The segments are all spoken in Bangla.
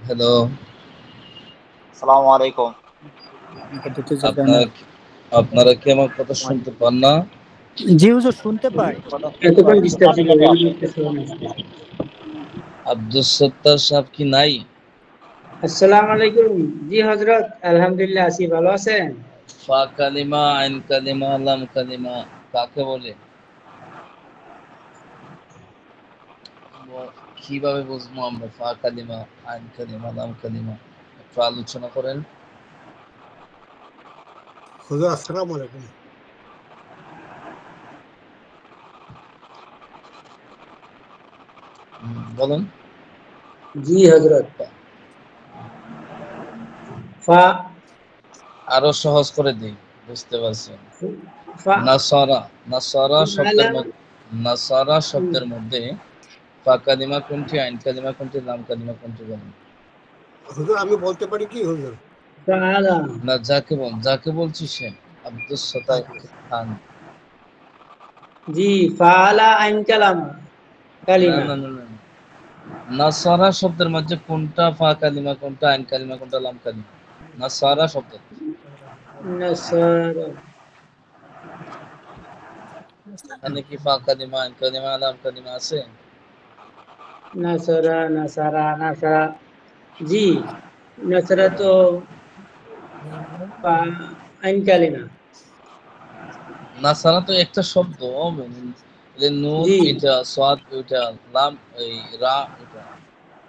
হ্যালো, আসসালামু আলাইকুম। আপনারা আপনারা কি আমার কথা শুনতে পান না? জি হুজুর, শুনতে পাই। এতক্ষণ ডিস্টার্ব ছিল, এই মুহূর্তে শোনা আসছে। আব্দুল সত্তার সাহেব কি নাই? আসসালামু আলাইকুম। জি হযরত, আলহামদুলিল্লাহ আছি, ভালো আছেন? ফা কালিমা, আইন কালিমা, লাম কালিমা কাকে বলে? কিভাবে বুঝবো আমরা ফা কালিমা, আইন কালিমা, লাম কালিমা? একটু আলোচনা করেন। হুজুর আসসালামু আলাইকুম। বলেন। জি হযরত। ফা আরো সহজ করে দিই, বুঝতে পারছেন? ফা নাসারা, নাসারা শব্দের আলা মধ্যে, নাসারা শব্দের মধ্যে ফা কালিমা কোনটি, আইন কালিমা কোনটি, লাম কালিমা কোনটি বলেন? হুজুর আমি বলতে পারি কি হুজুর? ফাআলা। না, যাকে বলছি সে আব্দুল সত্তার খান। জি, ফাআলা আইন কালামা না কালিমা। না না না, নাসারা শব্দের মধ্যে কোনটা ফা কালিমা, কোনটা আইন কালিমা, কোনটা লাম কালিমা? নাসারা শব্দ, নাসারা এখানে কি ফা কালিমা, আইন কালিমা, লাম কালিমা আছে? নাসারা। জি, নাসারা তো আইন কালিমা। নাসারা তো একটা শব্দ, নুন জি, এটা, সাদ ওইটা, লাম এই রা এটা,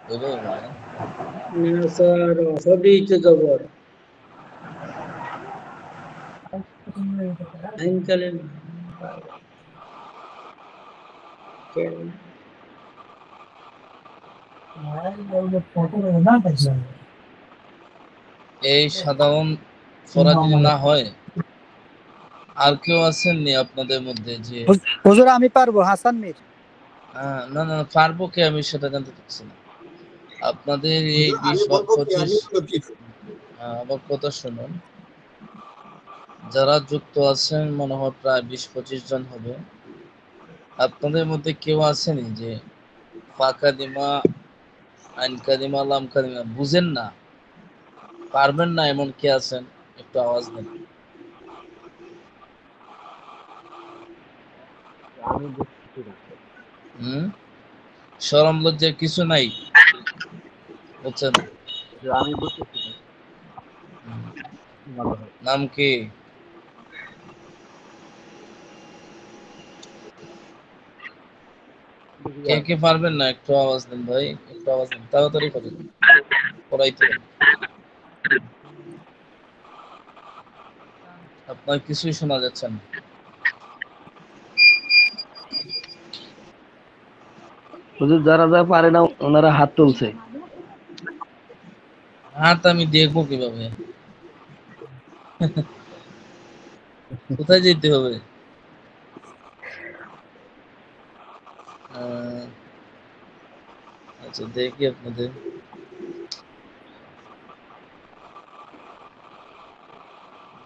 ওইভাবে বলেন। নাসারা সবই তো জবর। আইন কালিমা এই সাধারণ পড়া যদি না হয়, আর কেউ আছেননি আপনাদের মধ্যে যে হুজুর আমি পারবো, হাসান মীর। না না, পারবো কে আমি সেটা জানতে চাচ্ছি না। আপনাদের এই হুজুর আমি বলবো কি, আমি লতিফ। আমার কথা শুনুন। যারা যুক্ত আছেন মনে হয় প্রায় 20-25 জন হবে। আপনাদের মধ্যে কেউ আছেনি যে ফা কালিমা, আইন কালিমা, লাম কালিমা বুঝেন না, পারবেন না, এমন কে আছেন? একটু আওয়াজ দেন। হুম, শরম লজ্জার কিছু নাই, বুঝছেন? নাম কি? কে কে পারবেন না একটু আওয়াজ দেন ভাই, একটু আওয়াজ দেন, তাড়াতাড়ি করেন, পড়াইতে হবে। আপনার কিছুই শোনা যাচ্ছে না। হুজুর যারা পারে না ওনারা হাত তুলছে। হাত আমি দেখবো কিভাবে? কোথায় যেতে হবে? আচ্ছা দেখি আপনাদের।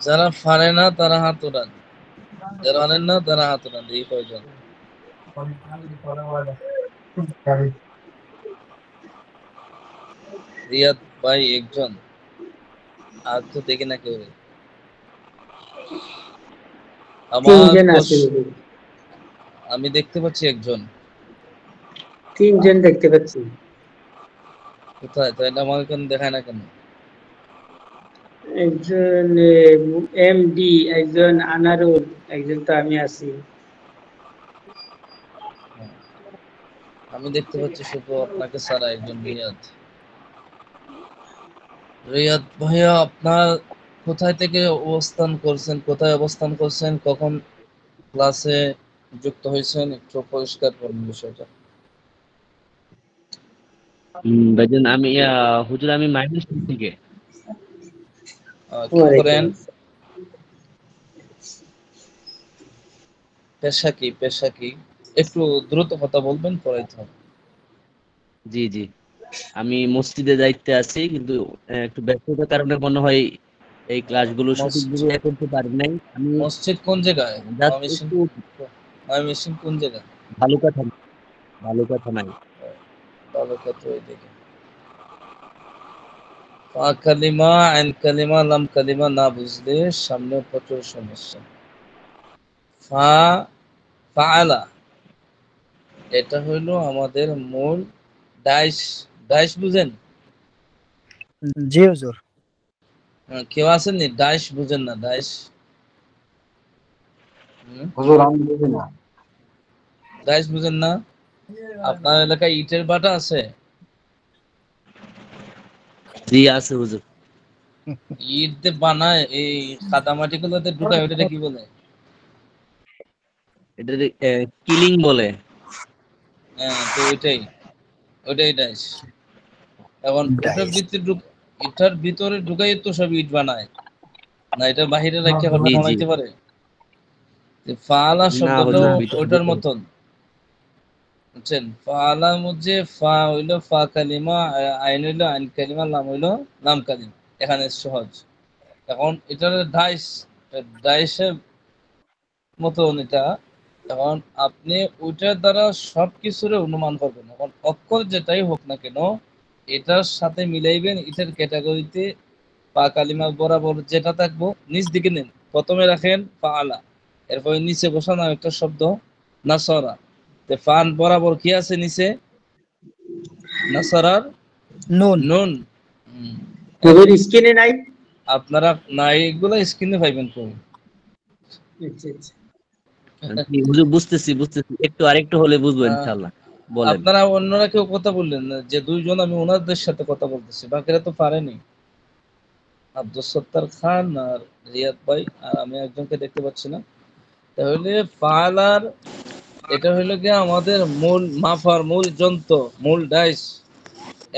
যারা পারে না তারা হাত ওঠান, যারা পারেন না তারা হাত ওঠান, দেখি কয়জন। রিয়াদ ভাই একজন, আর তো দেখি না কেউ। আমার তিনজন তো আছে। আমি দেখতে পাচ্ছি একজন। তিনজন দেখতে পাচ্ছি। কোথায়? তাহলে আমার কেন দেখায় না কেন? একজন এমডি, একজন আনারুল, একজন তো আমি আছি। আমি দেখতে পাচ্ছি শুধু আপনাকে ছাড়া একজন, রিয়াদ। রিয়াদ ভাইয়া, আপনার কোথায় থেকে অবস্থান করছেন, কোথায় অবস্থান করছেন, কখন ক্লাসে যুক্ত হয়েছেন, একটু পরিষ্কার করুন বিষয়টা। ভাইজান আমি হুজুর আমি মাইনস্টার থেকে। কি ওয়ালাইকুম করেন? আসসালাম। পেশা কি, পেশা কি? একটু দ্রুত কথা বলবেন, পড়াইতে হবে। জি জি, আমি মসজিদে দায়িত্বে আছি, কিন্তু একটু ব্যস্ততার কারণে মনে হয় এই ক্লাসগুলো সঠিকভাবে করতে পারি নাই। আমি মসজিদ কোন জায়গায়? জাস্ট একটু ময়মনসিংহ কোন জায়গা? ভালো কথা নাই। ভালো কথা ওই দিকে। ফা কালিমা, আইন কালিমা, লাম কালিমা না বুঝলে সামনে প্রচুর সমস্যা। ফা ফাআলা এটা হইলো আমাদের মূল ডাইশ। ডাইশ বুঝেন? জি হুজুর। কেউ আসেননি ডাইশ বুঝেন না? ডাইশ হুজুর আমি বুঝি না। ডাইশ বুঝেন না? আপনার এলাকায় ইটের ভাটা আছে? জি আছে হুজুর। ইট দিয়ে বানায় এই কাদামাটি গুলোতে ঢুকায়, ওটা কি বলে? এটা কিলিং বলে। হ্যাঁ, তো ওইটাই ডাইশ। এখন ডাইস। এটার ভিতরে ঢুকাই তো সব ইট বানায় না, এটা বাহিরে রাখতে ঘরটা জি জি। বানাইতে পারে? ফাআলা না শব্দটাও হুজুর, ভিতরে ওইটার মতন, বুঝছেন? ফাআলার মধ্যে ফা হইলো ফা কালিমা, আইন হইলো আইন কালিমা, লাম হইলো লাম কালিমা। এখানে সহজ। এখন এটার ডাইসের মতন এটা। এখন আপনি ওইটার দ্বারা সবকিছুরে অনুমান করবেন। এখন অক্ষর যেটাই হোক না কেন এটার সাথে মিলাইবেন। এটার ক্যাটাগরিতে পা কালিমা বরাবর যেটা থাকবো নিচ দিকে নেন, প্রথমে রাখেন ফাআলা, এরপরে নিচে বসানো একটা শব্দ নাসরা। তে ফান বরাবর কি আছে নিচে? নাসরার নুন। নুন। হুম। হুজুর স্ক্রিনে নাই। আপনারা না এগুলো স্ক্রিনে পাইবেন কোন? আচ্ছা আচ্ছা। জি হুজুর, বুঝতেছি, একটু আরেকটু হলে বুঝবো ইনশাআল্লাহ। বলেন। আপনারা অন্যরা কেউ কথা বললেন না, যে দুইজন আমি ওনাদের সাথে কথা বলতেছি, বাকিরা তো পারেনি। আব্দুল সত্তার খান আর রিয়াদ ভাই, আর আমি একজনকে দেখতে পাচ্ছি না। তাহলে ফালার এটা হইলো গিয়ে আমাদের মূল মাফার মূল যন্ত্র, মূল ডাইস।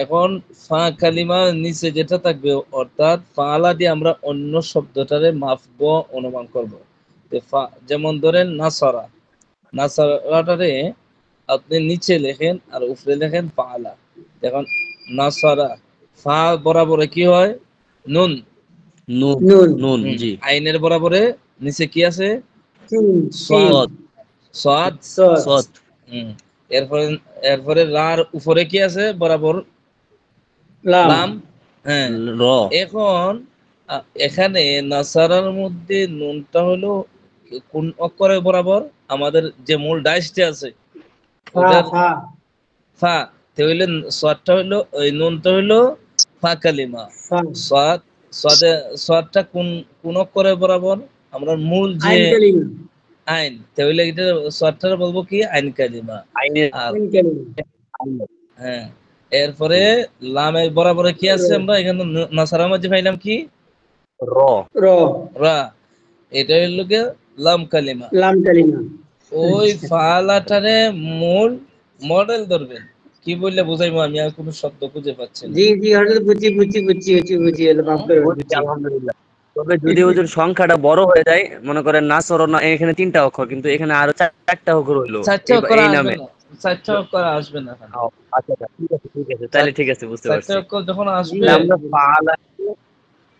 এখন ফা কালিমার নিচে যেটা থাকবে, অর্থাৎ ফালা দিয়ে আমরা অন্য শব্দটারে মাফব, অনুমান করব। যেমন ধরেন নাসারা, নাসারাটারে আপনি নিচে লেখেন আর উপরে লেখেন ফালা। এখন নাসারা ফা বরাবরে কি হয়? নুন। নুন। নুন। নুন জি। আইনের বরাবরে নিচে কি আছে? সিন। সিন। সাদ। সৎ। সাদ। সৎ। সৎ। হুম। এরপরে এরপরে রার উপরে কি আছে বরাবর? লাম। লাম। হ্যাঁ। র। এখন এখানে নাসারার মধ্যে নুনটা হলো কোন অক্ষরে বরাবর? আমাদের যে মূল ডাইসটা আছে ফা। ওটার ফা। ফা। তে হইলে সোয়াদটা হইলো, ওই নুনটা হইলো ফা কালিমা। ফা। সোয়াদ, সোয়াদটা কোন কোন অক্ষরে বরাবর? আমরা মূল যে আইন কালিমা। আইন, তে হইলে এটা সোয়াদটা বলবো কি? আইন কালিমা। আইনের। আর আইন কালিমা। হ্যাঁ, এরপরে লামের বরাবরে কি আছে? আমরা এখানে নাসারার মধ্যে পাইলাম কি? র। র। রা। এটা হইল গিয়ে লাম কালিমা। লাম কালিমা। ওই আচ্ছা। ফালাটারে মূল মডেল ধরবেন। কি বললে বুঝাইবো, আমি আর কোনো শব্দ খুঁজে পাচ্ছি না। জি জি হঠাৎ বুঝছি হলো মাফ করে বুঝছি বুঝছি। আলহামদুলিল্লাহ। তবে যদি হুজুর সংখ্যাটা বড় হয়ে যায়, মনে করেন নাসর না, এখানে 3টা অক্ষর, কিন্তু এখানে আরো 4টা অক্ষর হইলো চারটা অক্ষর এই আসবে নামে। না, চারটা অক্ষর আসবে না এখানে। ও, আচ্ছা আচ্ছা, ঠিক আছে তাহলে, ঠিক আছে, বুঝতে চারটা পারছি। অক্ষর যখন জি আসবে, তাহলে আমরা পালা।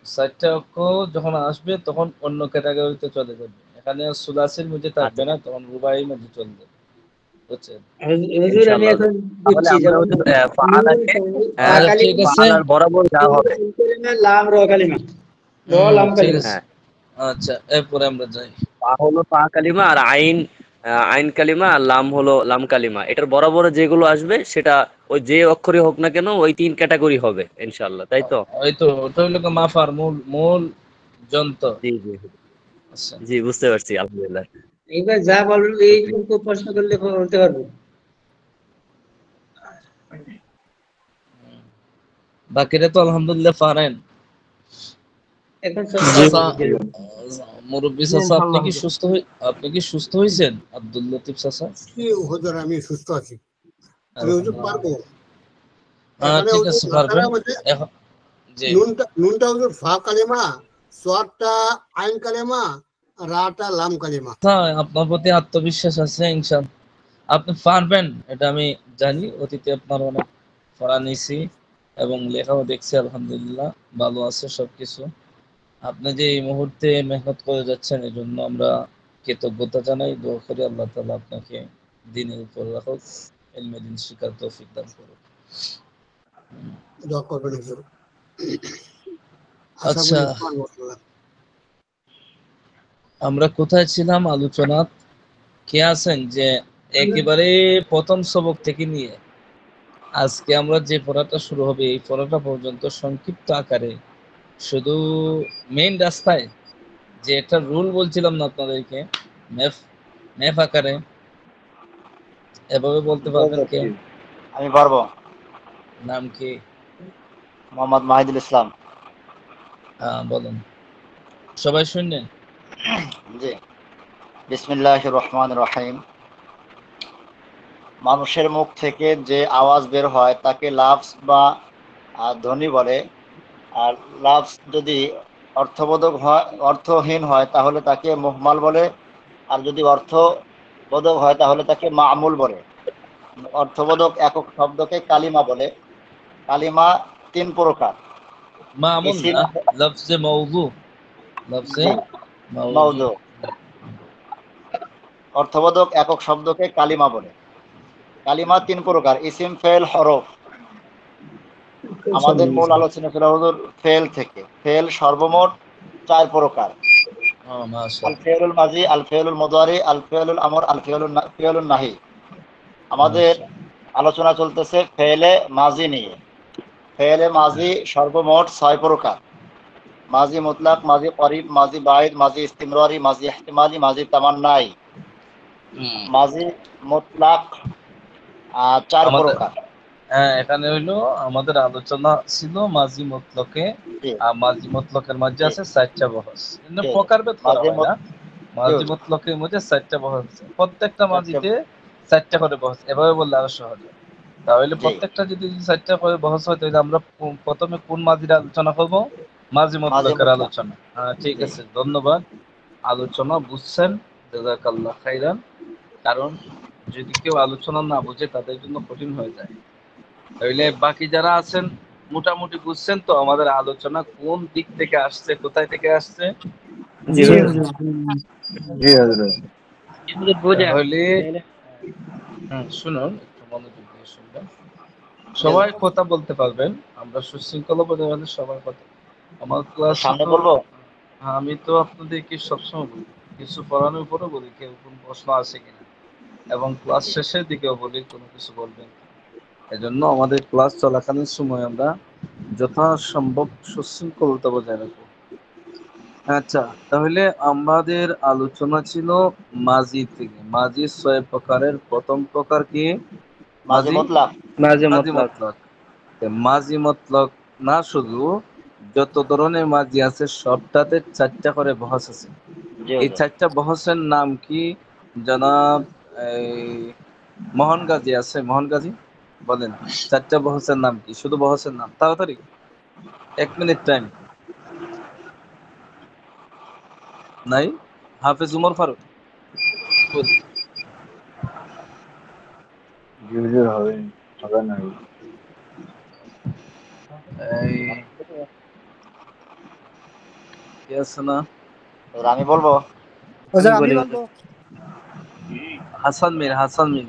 চারটা অক্ষর যখন আসবে তখন অন্য ক্যাটাগরিতে চলে যাবে। এখানে সুলাসির মধ্যে থাকবে আচ্ছা না, তখন রুবাইয়ের মধ্যে চলে যাবে। বুঝছেন? হুজুর আমি ইনশাআল্লাহ। এখন তাহলে বুঝছি, আমরা যেমন হুজুর নুন, পালাকে ফা তাহলে ঠিক কালিমা, আছে। পালার বরাবর যা হবে। আইন কালিমা, লাম র কালিমা। র লাম ঠিক কালিমা। আছে। হ্যাঁ, আচ্ছা, এরপরে আমরা যাই। পা হলো পা কালিমা, আর আইন আইন কালিমা, আর লাম হলো লাম কালিমা। এটার বরাবর যেগুলো আসবে সেটা ওই যে অক্ষরই হোক না কেন ওই 3 ক্যাটাগরি হবে ইনশাআল্লাহ, তাই তো? ওই তো ওটা হইলো গিয়ে মাফার মূল মূল যন্ত্র। জি জি আচ্ছা, জি, বুঝতে পারছি আলহামদুলিল্লাহ। এইবার যা বলবেন এইটুকু প্রশ্ন করলে বলতে পারবো। বাকিরা তো আলহামদুলিল্লাহ পারেন। এখন সব জি চাচা, পারবো। মুরব্বী জি, চাচা, ইনশাআল্লাহ হুজুর। আপনি কি সুস্থ হয়েছেন? আব্দুল লতিফ চাচা। কি হুজুর আমি সুস্থ আছি। আমি হুজুর পারবো। আলহামদুলিল্লাহ। এখানে ঠিক হুজুর আছে, পারবেন নাসারা মধ্যে এখন। জি। নুনটা হুজুর ফা কালিমা, সোয়াদটা আইন কালিমা, রাটা লাম কালিমা। আপনার প্রতি আত্মবিশ্বাস আছে ইনশাআল্লাহ, আপনি পারবেন, এটা আমি জানি। অতীতে আপনার অনেক পড়া নিছি এবং লেখাও দেখছি, আলহামদুলিল্লাহ ভালো আছে সবকিছু। আপনি যে এই মুহূর্তে মেহনত করে যাচ্ছেন এই জন্য আমরা কৃতজ্ঞতা জানাই। দোয়া করি আল্লাহ তাআলা আপনাকে দ্বীনের উপর রাখুক, ইলমে দ্বীন শিখার তৌফিক দান করুক। দোয়া করবেন হুজুর। আশা আচ্ছা, করি পারবো আল্লাহ। আমরা কোথায় ছিলাম আলোচনা? কে আছেন যে একেবারে প্রথম সবক থেকে নিয়ে আজকে আমরা যে পড়াটা শুরু হবে এই পড়াটা পর্যন্ত সংক্ষিপ্ত আকারে শুধু মেইন রাস্তায় যে একটা রুল বলছিলাম না আপনাদেরকে, ম্যাপ ম্যাপ আকারে, এভাবে বলতে পারবেন কে? আমি পারবো। নাম কি? মোহাম্মদ মাহিদুল ইসলাম। বলেন, সবাই শুনলেন? জি। বিসমিল্লাহির রহমানির রহিম। মানুষের মুখ থেকে যে আওয়াজ বের হয় তাকে লাফজ বা ধ্বনি বলে। আর লাফজ যদি অর্থবোধক হয়, অর্থহীন হয় তাহলে তাকে মুহমাল বলে। আর যদি অর্থবোধক হয় তাহলে তাকে মামুল বলে। অর্থবোধক একক শব্দকে কালিমা বলে। কালিমা 3 প্রকার। মামুন ইসিম, না, লফজে মওযু, লফজে জি, মওযু। মওযু। অর্থবোধক একক শব্দকে কালিমা বলে। কালিমা 3 প্রকার, ইসিম, ফেল, হরফ। আমাদের মূল আলোচনা ছিল হুজুর ফেল থেকে। ফেল সর্বমোট 4 প্রকার। আল মাশাআল্লাহ, ফেলুল মাজি, আল ফেলুল মুদারি, আল ফেলুল আমর, আল ফেলুল নাহি। আমাদের মাশাআল্লাহ। আলোচনা চলতেছে ফেলে মাজি নিয়ে। ফেলে মাজি সর্বমোট 6 প্রকার। মাজি মুতলাক, মাজি করিব, মাজি বাইদ, মাজি ইস্তিমরারি, মাজি ইহতিমালি, মাজি তামান্নাই। মাজি মুতলাক 4 আমাদের প্রকার। এখানে হইলো আমাদের আলোচনা ছিল মাজি মতলকে, জি, আর মাজি মতলকের মধ্যে জি, আছে 4টা বহস, কিন্তু জি। প্রকারভেদ করা মাজি হয় না। মাজি মতলকের মধ্যে 4টা বহস আছে, প্রত্যেকটা মাজিতে 4টা করে বহস, এভাবে বললে আরো সহজ হয়। তাহলে জি, প্রত্যেকটা যদি 4টা করে বহস হয় তাহলে আমরা প্রথমে কোন মাজির আলোচনা করব? মাজি মাজি মতলকের মুতলাক। আলোচনা। ঠিক জি, আছে, ধন্যবাদ। আলোচনা বুঝছেন, জাযাকাল্লাহ খাইরান। কারণ যদি কেউ আলোচনা না বুঝে তাদের জন্য কঠিন হয়ে যায়। তাইলে জি, বাকি যারা আছেন মোটামুটি বুঝছেন তো আমাদের আলোচনা কোন দিক থেকে আসছে, কোথায় থেকে আসছে? জি জি হুজুর। হুজুর। জি হযরত। তাহলে শুনুন, একটু মনোযোগ দিয়ে শুনবেন। সবাই কথা বলতে পারবেন, আমরা সুশৃঙ্খলভাবে আমাদের সবার কথা। আমার ক্লাসে সামনে তো বলবো? আমি তো আপনাদেরকে সবসময় বলি, কিছু পড়ানোর পরে বলি কেউ কোন প্রশ্ন আছে কিনা, এবং ক্লাস জি, শেষের দিকেও বলি কোনো কিছু বলবেন। এজন্য আমাদের ক্লাস চলাকালীন সময় আমরা যথাসম্ভব সুশৃঙ্খলতা বজায় রাখবো। আচ্ছা, তাহলে আমাদের আলোচনা ছিল মাজি থেকে। মাজি 6 প্রকারের, প্রথম প্রকার কি? মাঝে মাজি মতলাক। মাঝে মাজি মতলব। মতলক। মাজি মতলক না, শুধু যত ধরনের মাজি আছে সবটাতে 4টা করে বহস আছে। জি এই হুজুর। 4টা বহসের নাম কি জনাব? এই মোহন গাজী আছে, মোহন গাজী বলেন 4টা বহসের নাম কি? শুধু বহসের নাম, তাড়াতাড়ি, 1 মিনিট টাইম। নাই? হাফেজ উমর ফারুক বল। জি হুজুর, হবে। হবে না। এই কি আছে না? এবার আমি বলবো। হুজুর আমি আমি বলি বলবো। হুজুর। হাসান মির, হাসান মির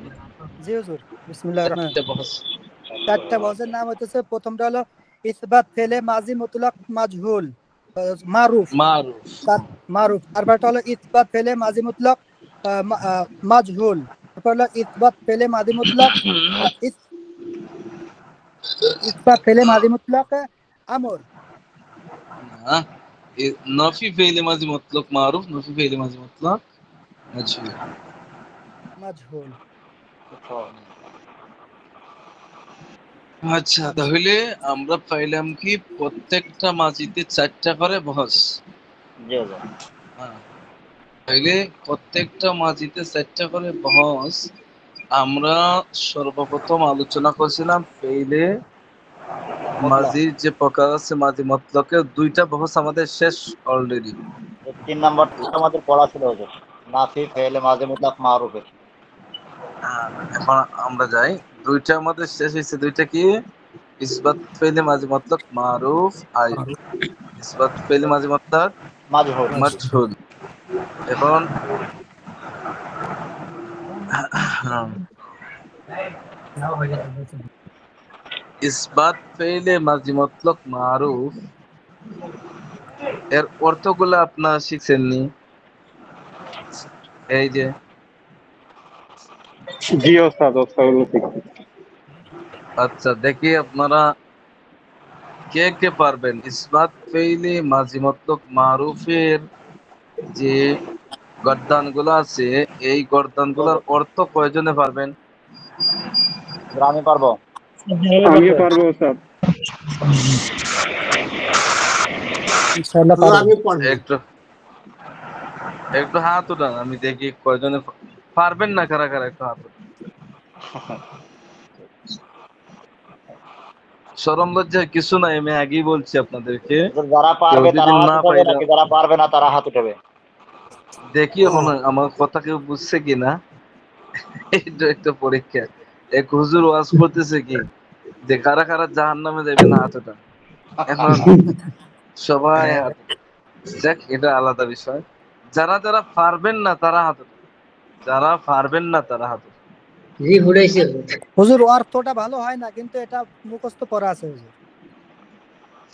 জি হুজুর। বিসমিল্লাহির রহমানির 4টা রহিম। বহস। 4টা বজের নাম হইতেছে, প্রথমটা হলো ইসবাত ফেলে মাজি মুতলাক মাজহুল মারুফ। মারুফ। তার মারুফ। তারপরটা হলো ইসবাত ফেলে মাজি মুতলাক মাজহুল। তারপর হলো ইসবাত ফেলে মাজি মুতলাক ইসবাত ফেলে মাজি মুতলাক আমর না, নফি ফেইলে মাজি মতলক মারুফ, নফি ফেইলে মাজি মতলক মাজহুল। মাজহুল। আচ্ছা, তাহলে আমরা পাইলাম কি প্রত্যেকটা মাজিতে 4টা করে বহস। জি হুজুর। হ্যাঁ, তাইলে প্রত্যেকটা মাজিতে 4টা করে বহস। আমরা সর্বপ্রথম আলোচনা করছিলাম ফেইলে মতলাক। মাজির যে প্রকার আছে, মাজি মতলকের 2টা বহস আমাদের শেষ অলরেডি। 3 নাম্বারটা আমাদের পড়া ছিল হুজুর। নাফি, ফেলে, মাঝে মুতলাক, মারুফের। এখন আমরা যাই, 2টা আমাদের শেষ হয়েছে। 2টা কি? ইসবাত ফেইলে মাজি মতলক মারুফ, আর ইসবাত ফেইলে মাজি মতলক মাজহুল। মাজহুল। এখন ইসবাত ফেইলে মাজি মতলক মারুফ এর অর্থগুলো আপনারা শিখছেননি? এই যে জি ওস্তাদ, ওস্তাদগুলো শিখছি। আচ্ছা, দেখি আপনারা কে কে পারবেন ইসবাত ফেইলি মাজি মতলব মারুফের যে গর্দানগুলো আছে, এই গর্দানগুলোর অর্থ কয়জনে পারবেন? আমি পারবো। আমিও পারবো ওস্তাদ। ইনশাআল্লাহ হুজুর পারবেন। আমি পারবো। একটু একটু হাত উঠান, আমি দেখি কয়জনে পারবেন না। কারা কারা একটু হাত উঠান। শরম লজ্জার কিছু নাই, আমি আগেই বলছি আপনাদেরকে। হুজুর যারা কেউ পারবে যদি তারা হাত না উঠাবে, পাইরা নাকি যারা পারবে না তারা হাত উঠাবে? দেখি এখন আমার কথা কেউ বুঝছে কিনা, এটা একটা পরীক্ষা। এক হুজুর ওয়াজ করতেছে কি যে কারা কারা জাহান্নামে যাবেন হাত উঠান। এখন সবাই হাত উঠান। যাক, এটা আলাদা বিষয়। যারা যারা পারবেন না তারা হাত উঠান, যারা পারবেন না তারা হাত উঠান। জি ঘুরাইছে। হুজুর অর্থটা ভালো হয় না, কিন্তু এটা মুখস্থ করা আছে হুজুর।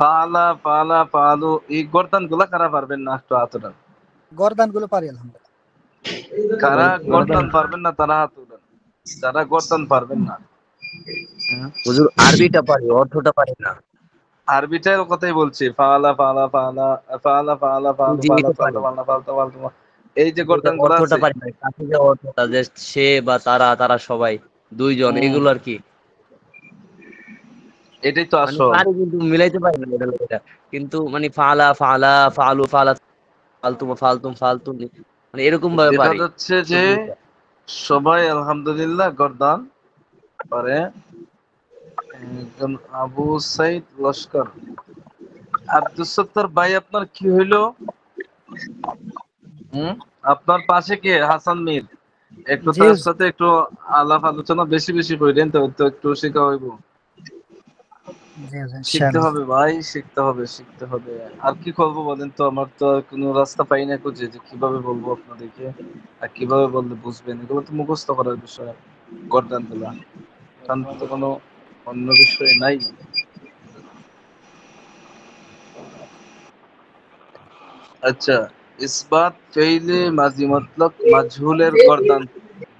ফালা ফালা ফালু, এই গর্দান গুলা কারা পারবেন না একটু হাত উঠান। গর্দান গুলো পারি আলহামদুলিল্লাহ। কারা গর্দান পারবেন না তারা হাত উঠান, যারা গর্দান পারবেন না। হুজুর আরবিটা পারি, অর্থটা পারি না। আরবিটার কথাই বলছি। ফালা ফালা ফালা ফালা ফালা ফালু জি ফালা এটা ফালতু পারি, ফালা ফালতু ফালতু, এই যে এটা গর্দান গুলো অর্থটা আছে, পারি না। কাছে যে অর্থটা যে সে বা তারা, তারা সবাই দুইজন, হুম, এগুলো আর কি এটাই তো মানে আসল। পারি, কিন্তু মিলাইতে পারি না এটা এটা। কিন্তু মানে ফালা ফালা ফালু ফালা ফালতুম ফালতুম ফালতুম, মানে এরকম ভাবে দেখা পারি যাচ্ছে যে শুদ্ধতা। সবাই আলহামদুলিল্লাহ গর্দান পারে। একজন আবু সাইদ লস্কর। আব্দুল সত্তার ভাই, আপনার কি হইলো? আপনার পাশে কে? হাসান মীর। একটু জি তার হুজুর। সাথে একটু আলাপ আলোচনা বেশি বেশি করেন, তো তো একটু শেখা হইব। জি হুজুর, শিখতে ইনশাআল্লাহ। হবে ভাই, শিখতে হবে, শিখতে হবে। আর কি করবো বলেন তো? আমার তো আর কোনো রাস্তা পাই না খুঁজে যে কিভাবে বলবো আপনাদেরকে, আর কিভাবে বললে বুঝবেন। এগুলো তো মুখস্থ করার বিষয়, গর্দান গুলা। কারণ তো কোনো অন্য বিষয় নাই। আচ্ছা, ইসবাত ফেইলে মাজি মতলব মাজহুলের গর্দান,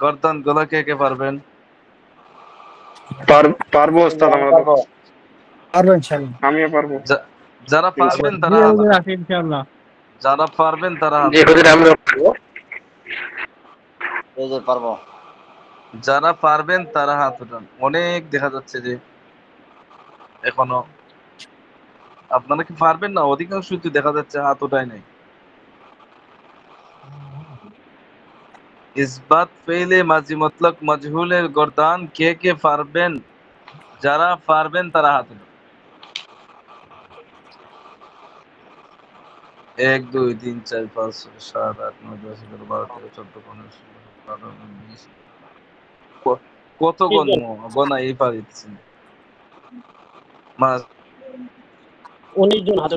গর্দান গুলা কে কে পারবেন? পারবো ওস্তাদ, আমি আমরা তো। পারবো। পারবো ইনশাআল্লাহ। আমিও পারবো যারা পারবেন ইনশাআল্লাহ। তারা হাত উঠান, যারা পারবেন তারা হাত জি উঠান, হুজুর, আমিও পারবো। এই যে পারবো। যারা পারবেন তারা হাত উঠান। অনেক দেখা যাচ্ছে যে এখনো আপনারা কি পারবেন না? অধিকাংশই তো দেখা যাচ্ছে হাত ওঠায় নাই। ইসবাত ফেইলে মাজি মতলব মাজহুলের গর্দান কে কে পারবেন? যারা পারবেন তারা হাত উঠান। 1 2 3 4 5 6 7 8 9 10 11 12 13 14 15 16 17 18 19 কত গণ্য গণা এই পারিছি মাস। 19 জন হাতে।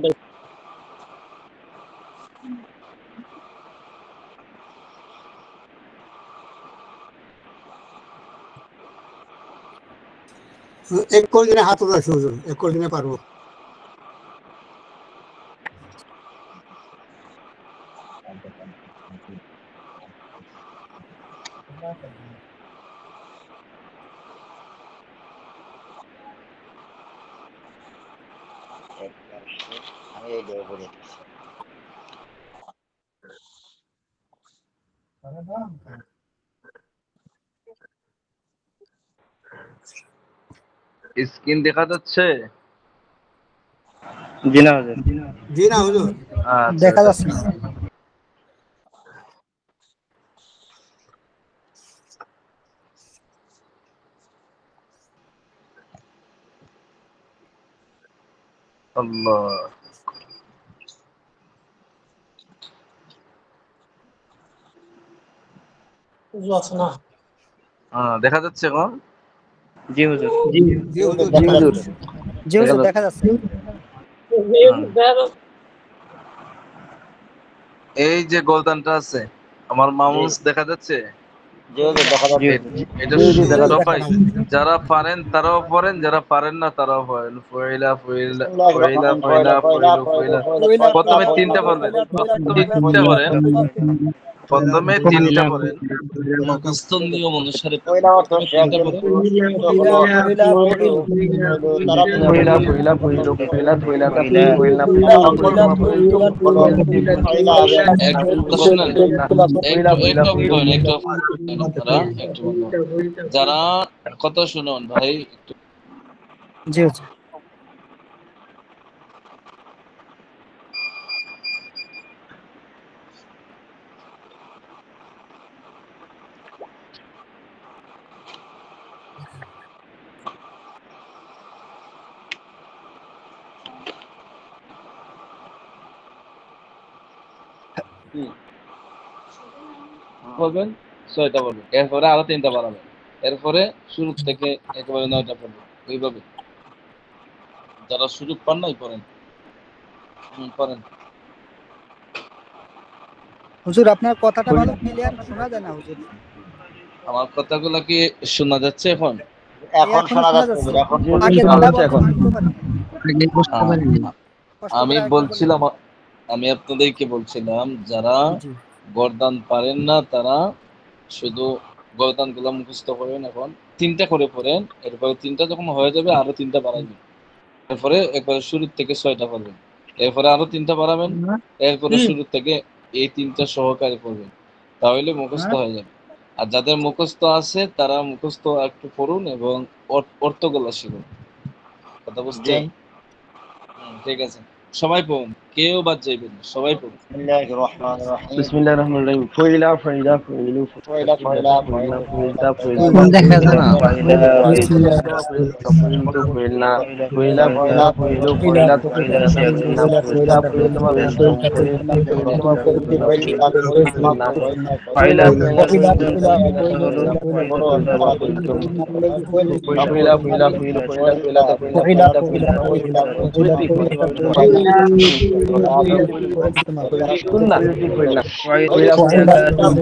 এক করে দিনে হাত উঠাইছে হুজুর, এক করে দিনে পারবো। আমি এই দেবো বলে দিচ্ছি। স্ক্রিন দেখা যাচ্ছে? জি না হুজুর। জি না হুজুর। আচ্ছা দেখা আচ্ছা। যাচ্ছে না। আল্লাহ, দেখা যাচ্ছে এখন? জি হুজুর। জি হুজুর দেখা দেখা যাচ্ছে। যাচ্ছে। জি হুজুর, দেখা যাচ্ছে। এই যে গোলদানটা আছে, আমার মাউস দেখা যাচ্ছে? জি হুজুর দেখা জি যাচ্ছে। এটা জি দেখা যাচ্ছে। সবাই যারা পারেন তারাও পড়েন, যারা পারেন না তারাও পড়েন। ফয়লা ফয়লা বিসমিল্লাহির ফয়লা রহমানির ফয়লা ফয়লা ফয়লু ফয়লা ফয়লা। ফয়লা পয়লা ফয়লা প্রথমে পয়লা তিনটা ফয়লা পড়বেন, পয়লা পয়লা প্রথমে পয়লা তিনটা পড়েন, পয়লা প্রথমে তিনটা পড়েন, মুখস্থ নিয়ম অনুসারে পড়বেন। ফয়লা অর্থ প্রথমে সে তিনটা একজন পড়েন। পুরুষ তো পয়লা হলো পয়লা ফয়লু ফয়লু তারা দুজন হলো ফয়লা এবং একটু কথা শুনেন, একটু অফ করেন, একটু off করেন আপনারা, একটু বন্ধ করেন। যারা কথা শুনুন ভাই, একটু জি হুজুর। বলবেন, 6টা বলবেন, এরপরে আরো 3টা বাড়াবেন, এরপরে শুরু থেকে একেবারে 9টা পড়বেন। এইভাবে যারা সুযোগ পান নাই পড়েন। পড়েন। হুজুর আপনার কথাটা ভালো ক্লিয়ার শোনা যায় না হুজুর। আমার কথাগুলো কি শোনা যাচ্ছে এখন? এই এখন এখনো শোনা শোনা যাচ্ছে যাচ্ছে। এখন আগে স্পষ্ট যেটা হচ্ছে বলছেন এখন। শুনতে পারি নাই। আহ, কষ্ট আমি করে আরেকবার বললেন। বলছিলাম, আমি আপনাদেরকে বলছিলাম যারা জি গর্দান পারেন না তারা শুধু গর্দান গুলা মুখস্থ করেন। এখন 3টা করে পড়েন, এরপরে 3টা যখন হয়ে যাবে আরো 3টা বাড়াইবেন, এরপরে একবারে শুরু থেকে 6টা পড়বেন, এরপরে আরো 3টা বাড়াবেন, এরপরে শুরু থেকে এই 3টা সহকারে পড়বেন, তাহলে মুখস্থ হয়ে যাবে। আর যাদের মুখস্থ আছে তারা মুখস্থ একটু পড়ুন এবং অর্থগুলা শিখুন। কথা জি বুঝছেন? ঠিক আছে, সবাই পড়ুন, কেউ বাদ যাইবেন না, সবাই পড়ুন। বিসমিল্লাহির রহমানির রহিম বিসমিল্লাহির রহমানির রহিম। ফয়লা ফয়লা ফয়লু ফয়লা ফয়লা ফয়লা ফয়লা ফয়লা ফয়লা ফয়লা দেখা যায় না ফয়লা বিসমিল্লাহ ফয়লু ফয়লা ফয়লা ফয়লা ফয়লু পয়লা ফয়লা পয়লা ফয়লা পয়লা পয়লা ফয়লা ফয়লা ফয়লা Paila, paila, পয়লা paila, পয়লা paila, পয়লা বলো তারা দুজন paila, paila, paila, paila, paila, ফয়লা paila, পয়লা paila, পয়লা paila, পয়লা paila, পয়লা Sunna, paila, paila, পয়লা paila,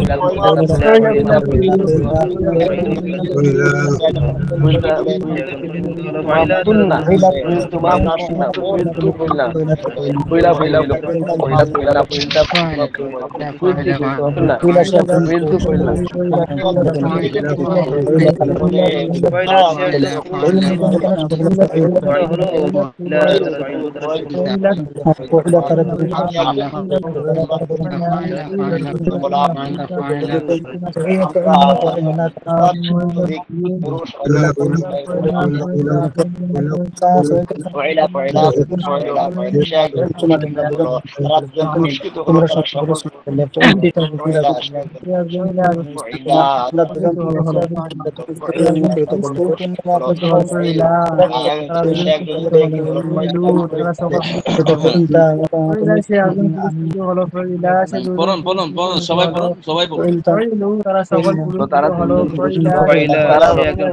paila, paila, paila, paila, sunna, tu ma sunna, tu paila, paila, paila, paila, paila, paila, sunna, tu paila. Paila সে একজন হলো পুরুষ ফয়লা ফয়লা ফয়লা ফয়লা সে একজন হলো তারা দুজন পুরস্কৃত হলো তোমরা তারা সব সকল তোমরা ফয়লা সে একজন ফয়লা হলো সে একজন উদ্যোগী হলো পড়ুন পড়ুন পড়ুন, সবাই পড়ুন, সবাই পড়ুন। তো তারা তিনজন পুরস্কৃত হলো তারা সে একজন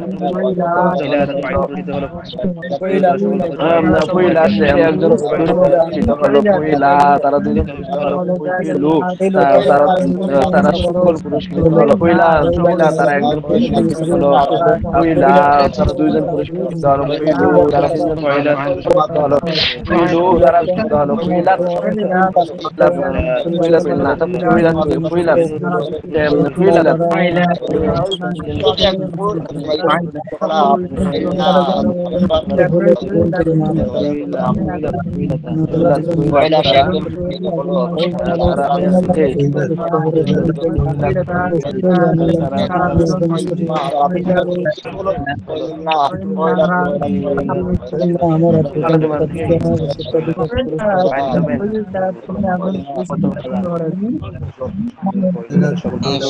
পয়লা পয়লা সে একজন পুরস্কৃত হলো পয়লা তারা দুজন পুরস্কৃত হলো পয়লু তারা তারা সকল পুরস্কৃত হলো পয়লা পয়লা তারা একজন পুরস্কৃত হলো পয়লা তারা দুইজন পুরস্কৃত হলো পয়লু তারা তিনজন পয়লা পুরস্কৃত হলো পয়লু তারা পুরস্কৃত হলো পয়লা পয়লা পয়লা পয়লা পয়লা পয়লা ফয়লা সে একজন হলো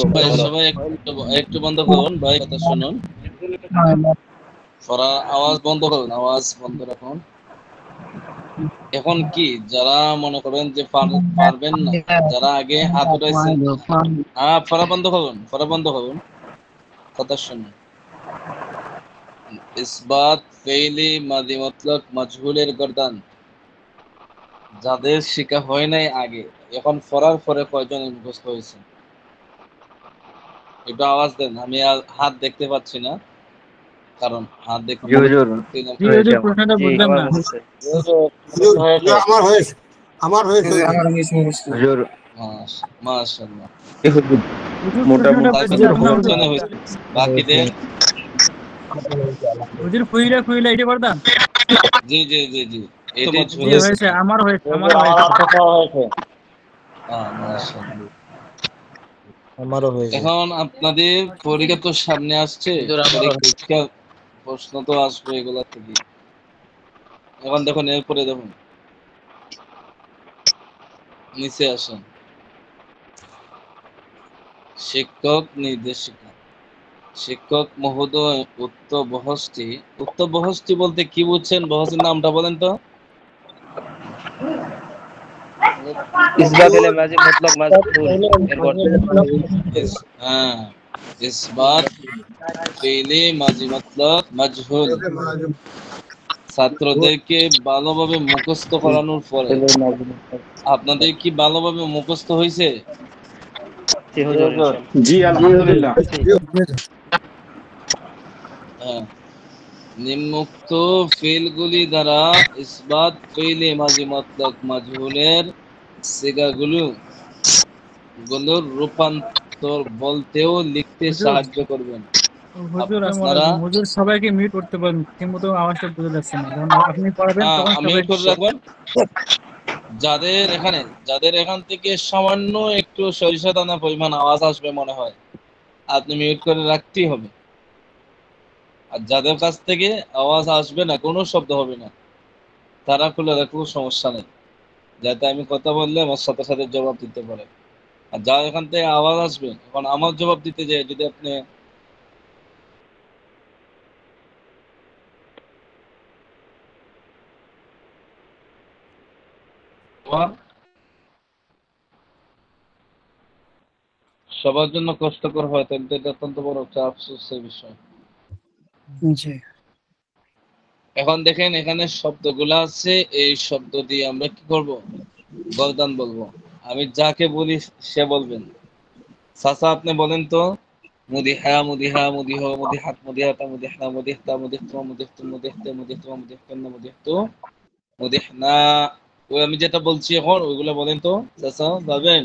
সবাই সবাই একটু বন্ধ করুন ভাই, কথা শুনুন। পড়ার আওয়াজ বন্ধ করুন, আওয়াজ বন্ধ রাখুন। এখন কি যারা মনে করেন যে পারবেন না, যারা আগে হাত উঠাইছেন, পড়া বন্ধ করুন, পড়া বন্ধ করুন, কথা শুনুন। ইসবাত ফেইলি মাদি মতলক মাজহুলের গর্দান যাদের শিখা হয় নাই আগে, এখন পড়ার পরে কয়জন মুখস্থ হয়েছে? একটু আওয়াজ দেন, আমি আর হাত দেখতে পাচ্ছি না, কারণ হাত দেখতে জি হুজুর জি হয়েছে হুজুর আমার। প্রশ্নটা জি বুঝলাম না। আওয়াজ আসছে। হুজুর হয়েছে। আমার হয়েছে, আমার হয়েছে হুজুর মাশাআল্লাহ। হুজুর হুজুর প্রশ্নটা মোটামুটি বুঝলাম না হুজুর। পাঁচজনে হয়েছে, বাকিদের হুজুর ফুইলা এটা করতাম। জি জি জি জি, এটাই জি হয়েছে। হয়েছে, আমারও হয়েছে, হুজুর আমারও আমার হয়েছে। আত্মসাহ হয়েছে। মাশাআল্লাহ। আমারও হয়েছে। এখন আপনাদের পরীক্ষা তো সামনে আসছে, পরীক্ষা প্রশ্ন তো আসবে এগুলা থেকে। এখন দেখুন, এরপরে দেখুন, নিচে আসেন, শিক্ষক নির্দেশিকা। শিক্ষক মহোদয়, উক্ত বহসটি বলতে কি বুঝছেন? বহসের নামটা বলেন তো। ইসবাত ফেলে মাঝি মুতলক মাজহুল এরপর হ্যাঁ, ইসবাত ফেলে মাজি মতলব মাজহুল। ছাত্রদেরকে ভালোভাবে মুখস্থ করানোর পরে আপনাদের কি ভালোভাবে মুখস্থ হয়েছে? জি জি হুজুর হুজুর। ইনশাআল্লাহ। জি আলহামদুলিল্লাহ। হ্যাঁ, নিম্নোক্ত ফেলগুলি দ্বারা ইসবাত ফেলে মাজি মতলব মাজহুলের সিগাগুলোর রূপান্তর বলতেও লিখতে হুজুর সাহায্য করবেন। হুজুর আসসালামু আপনারা আলাইকুম। হুজুর সবাইকে মিউট করতে পারেন, ঠিকমতো আওয়াজটা বোঝা যাচ্ছে না। যখন আপনি পড়াবেন তখন আমি সবাই করে রাখবেন। যাদের এখান থেকে সামান্য একটু সরিষা দানা পরিমাণ আওয়াজ আসবে মনে হয়, আপনি মিউট করে রাখতেই হবে। আর যাদের কাছ থেকে আওয়াজ আসবে না, কোনো শব্দ হবে না, তারা খুলে রাখলেও সমস্যা নেই, যাতে আমি কথা বললে আমার সাথে সাথে জবাব দিতে পারে। আর যার এখান থেকে আওয়াজ আসবে, এখন আমার জবাব দিতে যায় যদি আপনি সবার জন্য কষ্টকর হয়, তাহলে তো এটা অত্যন্ত বড় একটা আফসোসের বিষয়। জি। এখন দেখেন, এখানে শব্দগুলো আছে, এই শব্দ দিয়ে আমরা কি করব? গর্দান বলবো। আমি যাকে বলি সে বলবেন। চাচা আপনি বলেন তো, মুদিহা মুদিহা মুদিহ মুদিহাত মুদিহাতা মুদিহনা মুদিহতা মুদিহতু মুদিহতু মুদিহতে মুদিহতু মুদিহতুন্না মুদিহতু মুদিহনা। ওই আমি যেটা বলছি এখন ওইগুলো বলেন তো চাচা, পারবেন?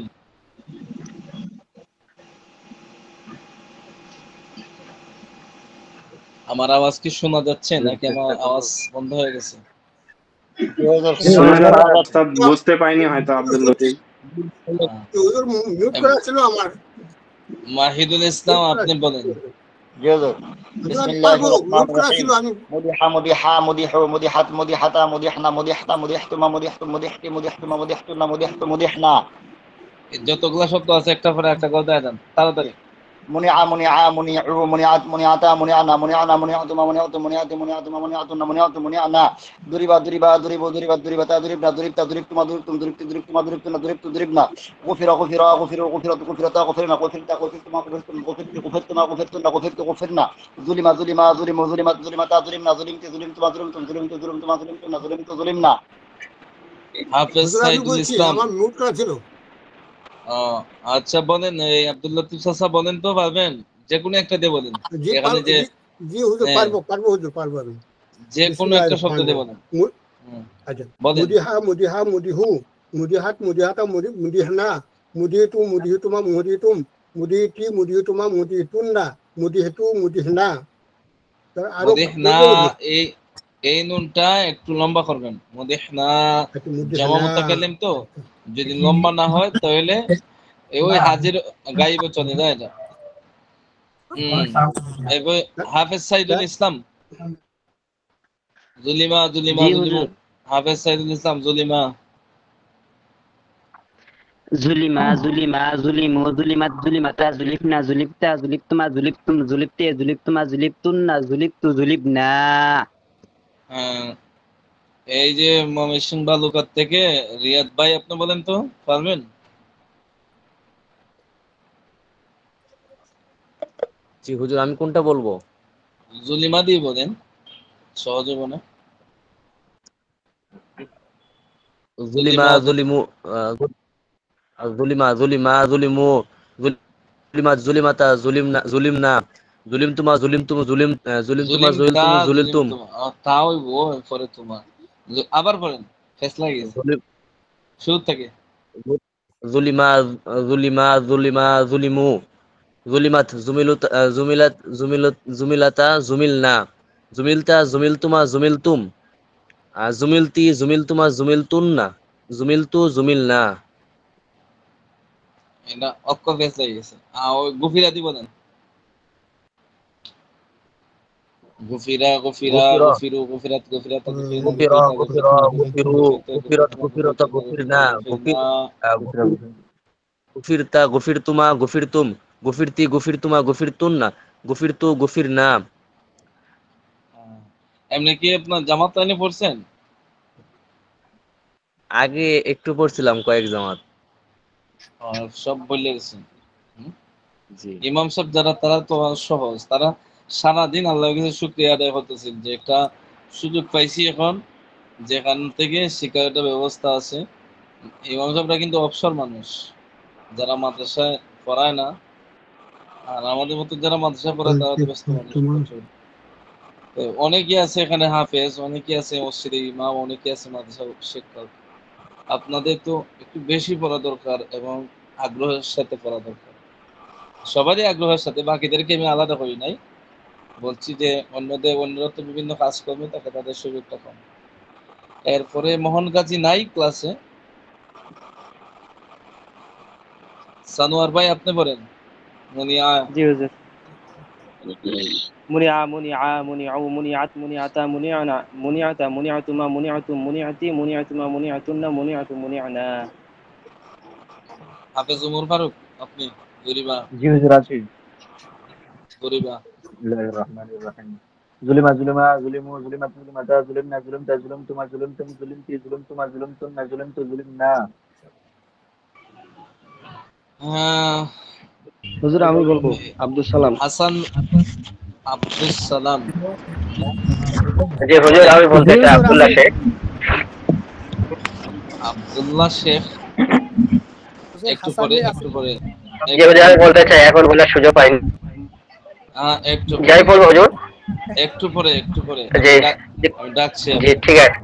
আমার আওয়াজ কি শোনা যাচ্ছে নাকি আমার আওয়াজ বন্ধ হয়ে গেছে? জি হুজুর, শোনা শোনা যাচ্ছে, যাচ্ছে। বুঝতে পাইনি হয়তো আব্দুল লতিফ। হুজুর মিউট করা ছিল আমার। মাহিদুল ইসলাম আপনি বলেন। জি হুজুর। হুজুর আমি বিসমিল্লাহির পারবো, মিউট রহমানির করা রহিম। ছিল আমি। মুদিহা মুদিহা মুদিহু মুদিহাত মুদিহাতা মুদিহনা মুদিহতা মুদিহতুমা মুদিহতু মুদিহতি মুদিহতুমা মুদিহতুন্না মুদিহতু মুদিহনা। যতগুলা শব্দ আছে একটা পরে একটা কথা দেন তাড়াতাড়ি। মুনিআ মুনিআ মুনিউ মুনিআত মুনিআতা মুনিআনা মুনিআনা মুনিআতুমা মুনিআতু মুনিআতি মুনিআতুমা মুনিআতুন্না মুনিআতু মুনিআনা। দুরিবা দুরিবা দুরিবু দুরিবা দুরিবাতা দুরিবনা দুরিবতা দুরিবতুমা দুরিবতুম দুরিবতি দুরিবতুমা দুরিবতুন্না দুরিবতু দুরিবনা। গুফিরা গুফিরা গুফিরু গুফিরাতু গুফিরাতা গুফিরনা গুফিরতা গুফিরতুমা গুফিরতুম গুফিরতি গুফিরতুমা গুফিরতুন্না গুফিরতু গুফিরনা। জুলিমা জুলিমা জুলিমু জুলিমাত জুলিমাতা জুলিমনা জুলিমতি জুলিমতুমা জুলিমতুম জুলিমতু জুলিমতুমা জুলিমতুন্না জুলিমতু জুলিমনা। হাফেজ হুজুর আমি সাইদুল বলছি, ইসলাম। আমার মিউট করা ছিল। আচ্ছা বলেন, এই আব্দুল লতিফ চাচা বলেন তো, পারবেন? যে কোনো একটা দিয়ে বলেন। জি এখানে যে জি জি হুজুর, হ্যাঁ, পারবো পারবো হুজুর, পারবো আমি। যে কোনো বিসমিল্লাহির একটা শব্দ রহমানির দিয়ে রহিম। বলেন। হুম, আচ্ছা, বলেন। মুদিহা মুদিহা মুদিহু মুদিহাত মুদিহাতা মুদিহনা মুদিহতু মুদিহতুমা মুদিহতুম মুদিহতি মুদিহতুমা মুদিহতুন্না মুদিহতু মুদিহনা। আরো মুদিহনা, বলবো হুজুর? এই এই নুনটা একটু লম্বা করবেন। মুদিহনা আচ্ছা, জমা মুদিহনা। মুতাকাল্লিম তো, যদি লম্বা না হয় তাহলে ওই হাজির গাইবে চলে যায় এটা। এবার হাফেজ সাইদুল ইসলাম। জুলিমা জুলিমা জি জুলিমা, হুজুর। হাফেজ সাইদুল ইসলাম জুলিমা। জুলিমা জুলিমা জুলিমু জুলিমাত জুলিমাতা জুলিফনা জুলিফতা জুলিফতুমা জুলিফতুম জুলিফতে জুলিফতুমা জুলিফতুন্না জুলিফতু জুলিফনা। হ্যাঁ, এই যে ময়মনসিংহ বালুকার থেকে রিয়াদ ভাই, আপনি বলেন তো, পারবেন? জি হুজুর, আমি কোনটা বলবো? জুলিমা দিয়ে বলেন, সহজে বলে। জুলিমা জুলিমা জুলিমু জুলিমা জুলিমা জুলিমু জুলিমাত জুলিমাতা জুলিমনা জুলিমনা জুলিমতুমা জুলিমতুম জুলিমতুমা জুলিমতা জুলিমতুম জুলিমতুম জুলিমতুমা তা হইব পরে তোমা আবার পড়েন ফেস লাগিয়েছে জুলিম শুরু থেকে জুলিমা জুলিমা জুলিমা জুলিমু জুলিমাত জুমিলুত জুমিলাত জুমিলত জুমিলাতা জুমিলনা জুমিলতা জুমিলতুমা জুমিলতুম জুমিলতি জুমিলতুমা জুমিলতুন্না জুমিলতু জুমিলনা। এটা অক্ষ ফেস লাগিয়েছে ওই গুফিরাতি বলেন গুফিরা গুফিরা গুফিরা গুফিরু গুফিরাত গুফিরাতা গুফিরিনা গুফিরা গুফিরিতা গুফিরা গুফিরাতা গুফিরু গুফিরতা গুফিরাত গুফিরাতা গুফিরিনা গুফিরনা গুফিরিনা গুফিরতা গুফিরতুমা গুফিরতুম গুফিরতি গুফিরতুমা গুফিরতুন্না গুফিরতু গুফিরনা। এমনি কি আপনার জামাত লাইনে পড়ছেন আগে একটু পড়ছিলাম কয়েক জামাত। সব বলে গেছেন জি ইমাম সাহেব যারা তারা তো সহজ তারা সারাদিন আল্লাহর কাছে শুকরিয়া আদায় করতেছেন যে একটা সুযোগ পাইছি এখন যেখান থেকে শিক্ষার একটা ব্যবস্থা আছে। ইমাম সাহেবরা কিন্তু অবসর মানুষ যারা মাদ্রাসায় পড়ায় না আর আমাদের মতো যারা মাদ্রাসায় পড়ায় তারা তো ব্যস্ত মানুষ প্রচুর। তো অনেকে আছে এখানে হাফেজ অনেকে আছে মসজিদে ইমাম অনেকে আছে মাদ্রাসা শিক্ষক। আপনাদের তো একটু বেশি পড়া দরকার এবং আগ্রহের সাথে পড়া দরকার সবারই আগ্রহের সাথে বাকিদেরকে আমি আলাদা করি নাই বলছি যে অন্যরা তো বিভিন্ন কাজকর্মে থাকে তাদের সুযোগটা কম। এরপরে মোহন গাজী নাই ক্লাসে সানোয়ার ভাই আপনি বলেন মুনিয়া জি হুজুর মুনিআ মুনিআ মুনিআউ মুনিআত মুনিআতা মুনিআনা মুনিআতা মুনিআতুমা মুনিআতুম মুনিআতি মুনিআতুমা মুনিআতুন্না মুনিআতু মুনিআনা। হাফেজ উমর ফারুক আপনি গরিবা জি হুজুর আছি। গরিবা বিসমিল্লাহির রহমানির রহিম জুলিমা জুলিমা জুলিমু জুলিমাত জুলিমাতা জুলিমনা জুলিমতা জুলিমতুমা জুলিমতুম জুলিমতি জুলিমতুমা জুলিমতুন্না জুলিমতু জুলিমনা। হুজুর আমি বলবো আব্দুল সালাম। হাসান আব্দুস সালাম জি হুজুর আমি বলতে চাই আব্দুল্লাহ শেখ। আব্দুল্লাহ শেখ একটু পরে জি হুজুর আমি বলতে চাই এখন বলার সুযোগ পাইনি। একটু যাই বলবো হুজুর একটু পরে জি আমি ডাকছি জি ঠিক আছে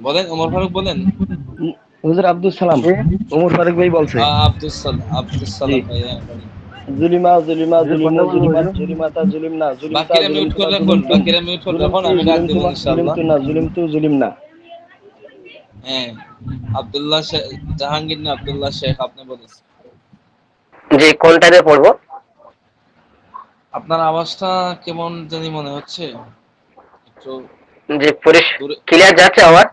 বলেন ওমর ফারুক বলেন। হুজুর আব্দুল সালাম ওমর ফারুক ভাই বলছে। আব্দুস সালাম ভাই বলেন। জুলিমা জুলিমা জুলিমু জুলিমাত জুলিমাতা জুলিমনা জুলিমতা বাকিরা মিউট করে রাখুন বাকিরা মিউট করে রাখুন আমি ডাক দেব ইনশাআল্লাহ। জুলিমতুনা জুলিমতু জুলিমনা। হ্যাঁ আব্দুল্লাহ শেখ জাহাঙ্গীর না আব্দুল্লাহ শেখ আপনি বলেন। জি কোন টাইমে পড়বো? আপনার আওয়াজটা কেমন জানি মনে হচ্ছে একটু জি ক্লিয়ার যাচ্ছে আওয়াজ?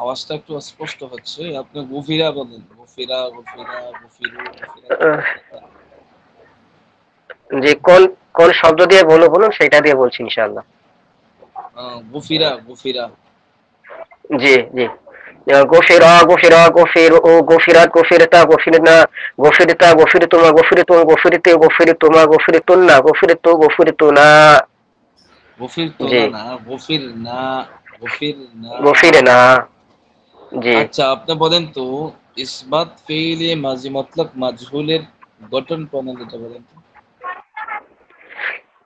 আওয়াজটা একটু স্পষ্ট হচ্ছে আপনি গুফিরা বলেন গুফিরা গুফিরা গুফিরু গুফিরা জি কোন কোন শব্দ দিয়ে বলুন সেটা দিয়ে বলছি ইনশাআল্লাহ। গুফিরা গুফিরা জি জি গফিরা গফিরা গফির ও গফিরাত গফিরতা গফিরনা গফিরতা গফিরতুমা গফিরতুম গফিরতে গফিরতুমা গফিরতুন্না গফিরতু গফিরতুনা গফিরতুনা গফিরনা গফিরনা। জি আচ্ছা আপনি বলেন তো ইসবাত ফিইলে মাজি মতলব মাজহুলের গঠন প্রণালীটা বলেন তো।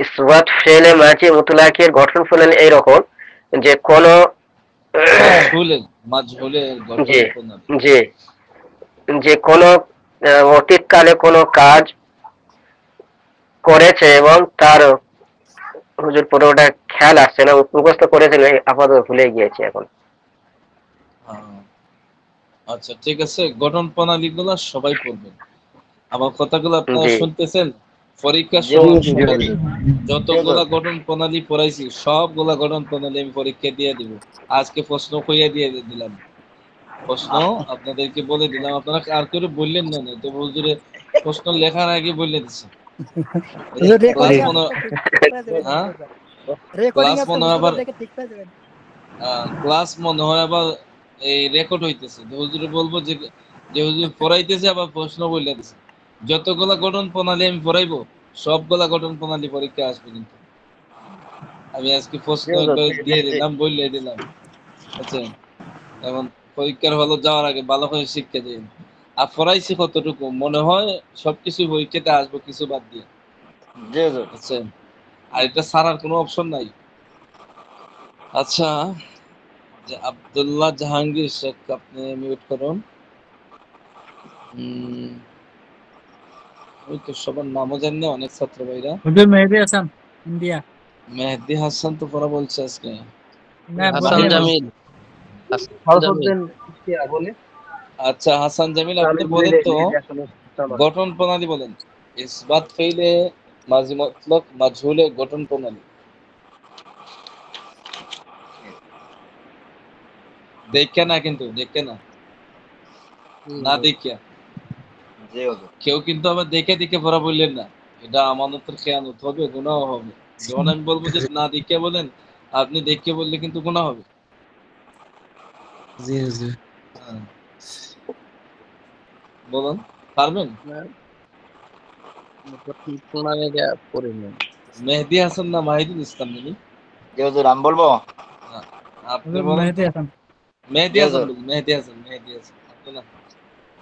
ইসবাত ফিইলে মাজি মুতলাকের গঠন প্রণালী এই রকম যে কোন মাজহুলের গঠন প্রণালী জি যে কোন অতীতকালে কোন কাজ করেছে এবং তার হুজুর পুরোটা খেয়াল আসছে না মুখস্থ করেছিল আপাতত ভুলে গিয়েছে এখন। আচ্ছা ঠিক আছে গঠন প্রণালীগুলো সবাই পড়বেন আমার কথাগুলো আপনারা শুনতেছেন পরীক্ষার সময় যতগুলা গঠন প্রণালী পড়াইছি সবগুলা গঠন প্রণালী আমি পরীক্ষা দিয়ে দিব। আজকে প্রশ্ন কইয়া দিয়ে দিলাম প্রশ্ন আপনাদেরকে বলে দিলাম আপনারা আর কেউ বললেন না তো হুজুরে প্রশ্ন লেখার আগে বলে দিছে ক্লাস মনে হয় আবার এই রেকর্ড হইতেছে হুজুরে বলবো যে হুজুর পড়াইতেছে আবার প্রশ্ন বলে দিছে। যতগুলা গঠন প্রণালী আমি পড়াইবো সবগুলা গঠন প্রণালী পরীক্ষা আসবে কিন্তু আমি আজকে প্রশ্ন দিয়ে দিলাম বললে দিলাম। আচ্ছা এখন পরীক্ষার হলে যাওয়ার আগে ভালো করে শিক্ষা দিন আর পড়াইছি কতটুকু মনে হয় সবকিছু পরীক্ষাতে আসবো কিছু বাদ দিয়ে, জি হুজুর। বুঝছেন? আর এটা ছাড়ার কোনো অপশন নাই। আচ্ছা, যে আব্দুল্লাহ জাহাঙ্গীর শেখ, আপনি মিউট করুন। ওই তো সবার নামও জানি না, অনেক ছাত্র ভাইরা। হুজুর মেহেদী হাসান, ইন্ডিয়া। মেহেদী হাসান তো পড়া বলছে আজকে। না, হাসান বলেন এখন। জামিল, হাসান জামিল। আচ্ছা হাসান জামিল, আপনি বলেন তো গঠন প্রণালী বলেন। ইসবাত ফেইলে মাজি মতলক মাজহুলে গঠন প্রণালী। দেখে না, কিন্তু দেখে না, না দেখিয়া। জি হুজুর। কেউ কিন্তু আবার দেখে দেখে পড়া বললেন না, এটা আমানতের খেয়ানত হবে, গুনাহ হবে। যখন আমি বলবো যে না দেখে বলেন, আপনি দেখে বললে কিন্তু গুনাহ হবে। জি হুজুর। হ্যাঁ। বলুন, পারবেন? প্রণালীটা পড়ে নেন। মেহেদী হাসান না মাহিদুল ইসলাম নাকি? জি হুজুর, আমি বলবো। আপনি হুজুর বলেন মেহেদী তো। হাসান। মেহেদী জি হাসান হুজুর। বলুন, মেহেদী হাসান, মেহেদী হাসান। আপনি না,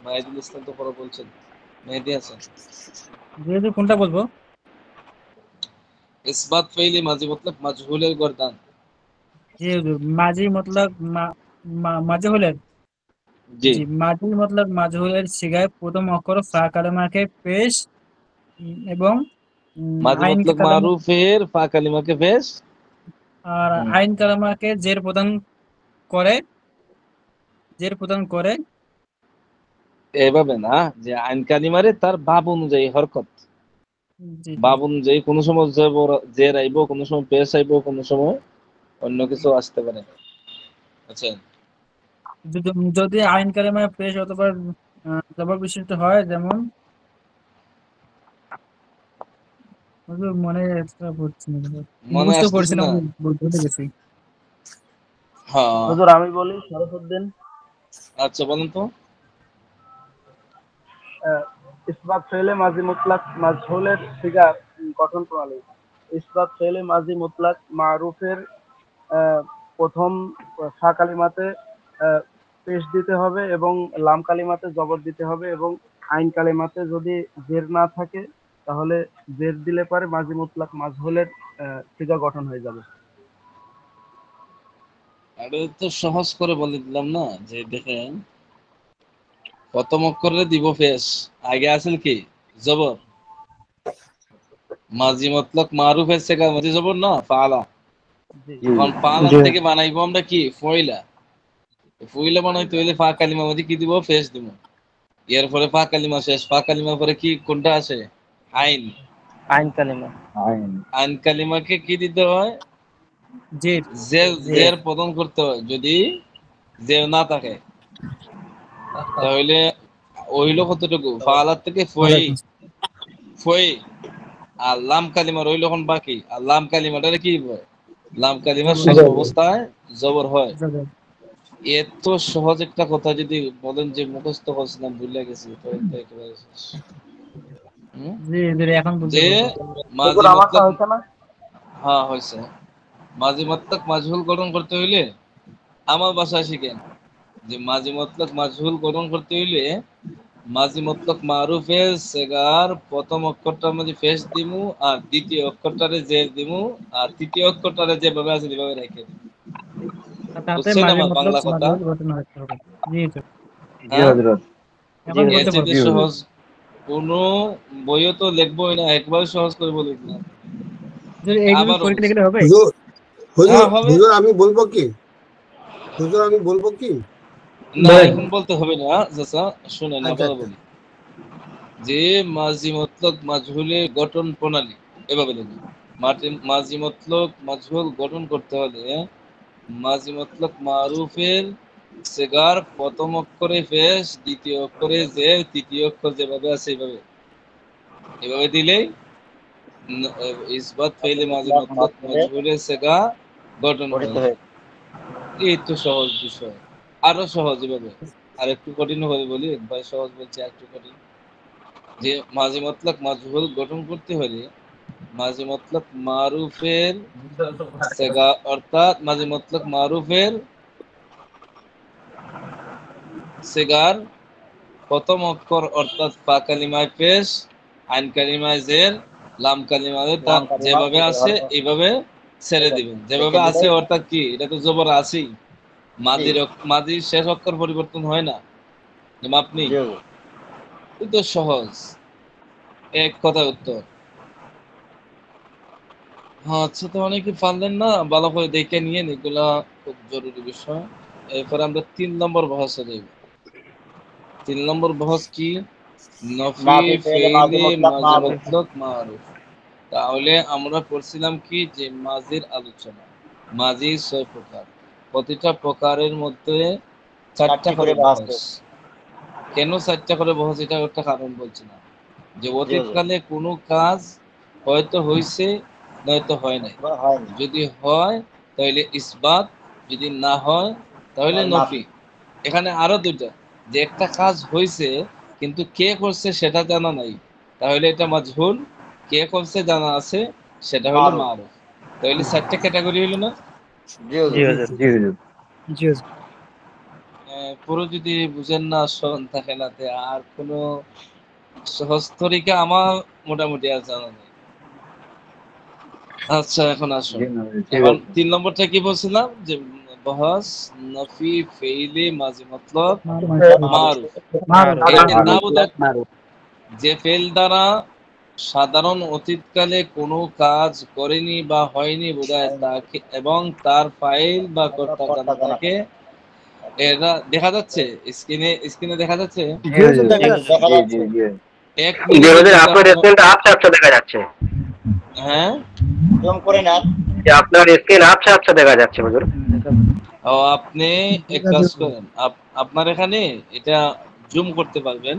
মাহিদুল ইসলাম তো পড়া বলছেন। মেহেদী হাসান। জি হুজুর, কোনটা বলবো? ইসবাত ফেইলে মাজি মতলব মাজহুলের গর্দান। জি হুজুর, মাজি মতলব মাজহুলের। জি। জি, মাজি মতলব মাজহুলের সিগায় প্রথম অক্ষর ফা কালেমাকে পেশ এবং মাজি আইন মতলব কালামা মারুফের ফা কালিমাকে পেশ। আর আইন কালামাকে জের প্রদান করে, জের প্রদান করে। এভাবে না যে আইন কালিমারে তার বাব অনুযায়ী হরকত, জি জি। বাব অনুযায়ী কোনো সময় জের আইব, কোনো সময় পেশ আইব, কোনো সময় অন্য কিছু আসতে পারে। আচ্ছা, যদি আইন কালামায় পেশ অথবা জবর বিশিষ্ট হয়, যেমন হুজুর মনে পড়ছে না, মনে মুখস্থ আসতেছে করছিলাম, না? ভুলে গেছি। হ্যাঁ, হুজুর আমি বলি শরফুদ্দিন। আচ্ছা বলেন তো। ইসবাত ফেলে মাজি মুতলাক মাজহুলের সিগা গঠন প্রণালী। ইসবাত ফেলে মাজি মুতলাক মারুফের প্রথম ফা কালিমাতে পেশ দিতে হবে এবং লাম কালিমাতে জবর দিতে হবে এবং আইন কালিমাতে যদি জের না থাকে তাহলে জের দিলে পরে মাজি মুতলাক মাজহুলের সিগা গঠন হয়ে যাবে। আরে তো সহজ করে বলে দিলাম না, যে দেখেন প্রথম অক্ষরে দিব পেশ, আগে আছেন কি জবর। মাজি মতলক মারুফের সেকা মাজি জবর না ফালা। জি এখন পালার থেকে বানাইবো আমরা কি ফয়লা। ফয়লা বানাইতে হইলে ফা কালিমা মাঝে কি দিব, পেশ দিব। এর পরে ফা কালিমা শেষ, ফা কালিমার পরে কি কোনটা আসে, আইন। আইন কালিমা। আইন কালিমাকে কি দিতে হয়, জের। জের প্রদান করতে হয়। যদি জের না থাকে তাহলে ওইল কতটুকু, ফালার থেকে ফই, ফই। আর লাম কালিমা রইল এখন বাকি। আর লাম কালিমাটারে কি হয়, লাম কালিমার শেষ অবস্থায় জবর হয়। এত সহজ একটা কথা যদি বলেন যে মুখস্থ করছিলাম ভুলে গেছি, তো এটা একেবারে শেষ। জি জি, এখন বলতে যে পারবো। মাঝি আমারটা মতলব, হয়েছে না? হ্যাঁ হয়েছে। মাঝি মতলব মাজহুল গঠন করতে হইলে আমার ভাষায় শিখেন যে মাঝি মতলব মাজহুল গঠন করতে হইলে মাঝি মতলব মারুফের সেগার প্রথম অক্ষরটার মধ্যে ফেস দিমু, আর দ্বিতীয় অক্ষরটারে জের দিমু, আর তৃতীয় অক্ষরটারে যেভাবে আছে সেভাবে রেখে দিমু। তাতে বুঝছেন মাঝে আমার মতলব বাংলা কথা? মাজহুল গঠন হতে হবে। জি জি, হ্যাঁ, এখন এর বলতে পারবো। চেয়ে সহজ কোন বইও তো লিখবোই না, একবার সহজ করে বলে দিলাম। এইভাবে আবারও পরীক্ষা বলছি, লিখলে হবে? হুজুর হুজুর হ্যাঁ হবে। হুজুর আমি বলবো কি? হুজুর আমি বলবো কি? না এখন বলতে হবে না চাচা, শুনেন আচ্ছা আবারও আচ্ছা। বলি যে মাজি মতলব মাজহুলের গঠন প্রণালী এভাবে দেখুন। মাজি মতলব মাজহুল গঠন করতে হলে মাজি মতলব মারুফের সেগার প্রথম অক্ষরে ফেস, দ্বিতীয় অক্ষরে জের, তৃতীয় অক্ষর যেভাবে আছে এইভাবে, এভাবে দিলেই ইসবাত ফেইলে মাজি মতলব মাজহুলের সেগা গঠন হয়ে যায়। এই তো সহজ বিষয়। আরো সহজ এভাবে, আর একটু কঠিন হবে বলি, একবার সহজ বলছি আর একটু কঠিন। যে মাঝি মতলব মাজহুল গঠন করতে হলে মাঝি মতলব মারুফের সেগা, অর্থাৎ মাঝি মতলব মারুফের সেগার প্রথম অক্ষর অর্থাৎ ফা কালিমায় পেশ, আইন কালিমায় জের, লাম কালিমায় তা লাম কালিমা যেভাবে ভিতরে আছে হরফ এইভাবে ছেড়ে রেখে দিবেন। যেভাবে দিলেই আছে অর্থাৎ কি, এটা তো জবর আছেই, জি মাদির শেষ অক্ষর পরিবর্তন হয় না, আপনি জি তো সহজ, এক কথা উত্তর। হ্যাঁ, আচ্ছা, তো অনেকে পারলেন না, ভালো করে দেখে নিয়ে এগুলা খুব জরুরি বিষয়। এরপরে আমরা 3 নম্বর বহসে যাইব। 3 নম্বর বহস কি? নফি নাফি ফেলে মাজি ফেইলে মুতলাক মাজি মারুফ মুতলক মারুফ। তাহলে আমরা পড়ছিলাম কি যে মাজির আলোচনা, মাজি 6 প্রকার, প্রতিটা প্রকারের মধ্যে 4টা 4টি করে করে বাস বহস। কেন 4টা করে বহস, এটা একটা কারণ বলছি না, যে জি হুজুর অতীতকালে কোনো কাজ হয়তো হইছে নয়তো হয় নাই। হয়নি যদি হয় তাহলে ইসবাত, যদি না হয় তাহলে তাহলে নাফি নফি। এখানে আরো দুইটা, যে একটা কাজ হয়েছে কিন্তু কে করছে সেটা জানা নাই, তাহলে এটা মাজহুল। কে করছে জানা আছে, সেটা হলো মারুফ মারুফ। তাহলে 4টা ক্যাটাগরি হলো না? জি জি হুজুর হুজুর। জি হুজুর। জি হুজুর। পুরো যদি বুঝেন না, স্মরণ থাকে না, তে আর কোনো সহজ তরিকা আমার মোটামুটি আর জানা নেই। আচ্ছা, এখন আসুন, জি না, ঠিক এখন আছে। 3 নম্বরটা কি বলছিলাম, যে বহস নফি ফেইলে মাজি মতলব মারুফ মারুফ। মারুফ এই যে না মারুফ বোঝা- মারুফ। যে ফেল দ্বারা সাধারণ অতীতকালে কোনো কাজ করেনি বা হয়নি বোঝায় হয়নি তাকে, এবং তার ফাইল বা আমরা কর্তা কর্তা জানা জানা থাকে। থাকে এরা দেখা যাচ্ছে স্ক্রিনে দেখা যাচ্ছে। জি হুজুর, দেখা জি যাচ্ছে। দেখা জি জি যাচ্ছে জি। 1 জি মিনিটে হুজুর, যদি আপনার স্ক্রিনটা আবছা আবছা দেখা যাচ্ছে। হ্যাঁ, জুম করে নেন যে আপনার স্ক্রিন আবছা আবছা দেখা যাচ্ছে হুজুর। ও আপনি এক কাজ করেন, আপনার এখানে এটা জুম করতে পারবেন,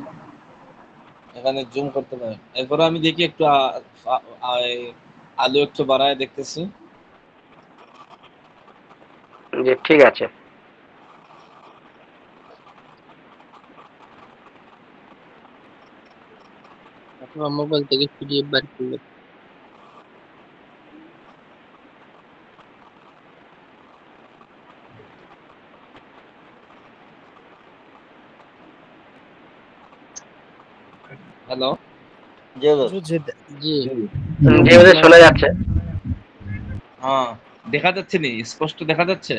এখানে জুম করতে পারেন। এরপরে আমি দেখি একটু আলো একটু বাড়ায় দেখতেছি। জি ঠিক আছে। আপনার মোবাইল থেকে পিডিএফ বার করলে হ্যালো, জি হুজুর হুজুর, জি জি জি জি হুজুর, শোনা যাচ্ছে। হ্যাঁ, দেখা যাচ্ছে নি, স্পষ্ট দেখা যাচ্ছে?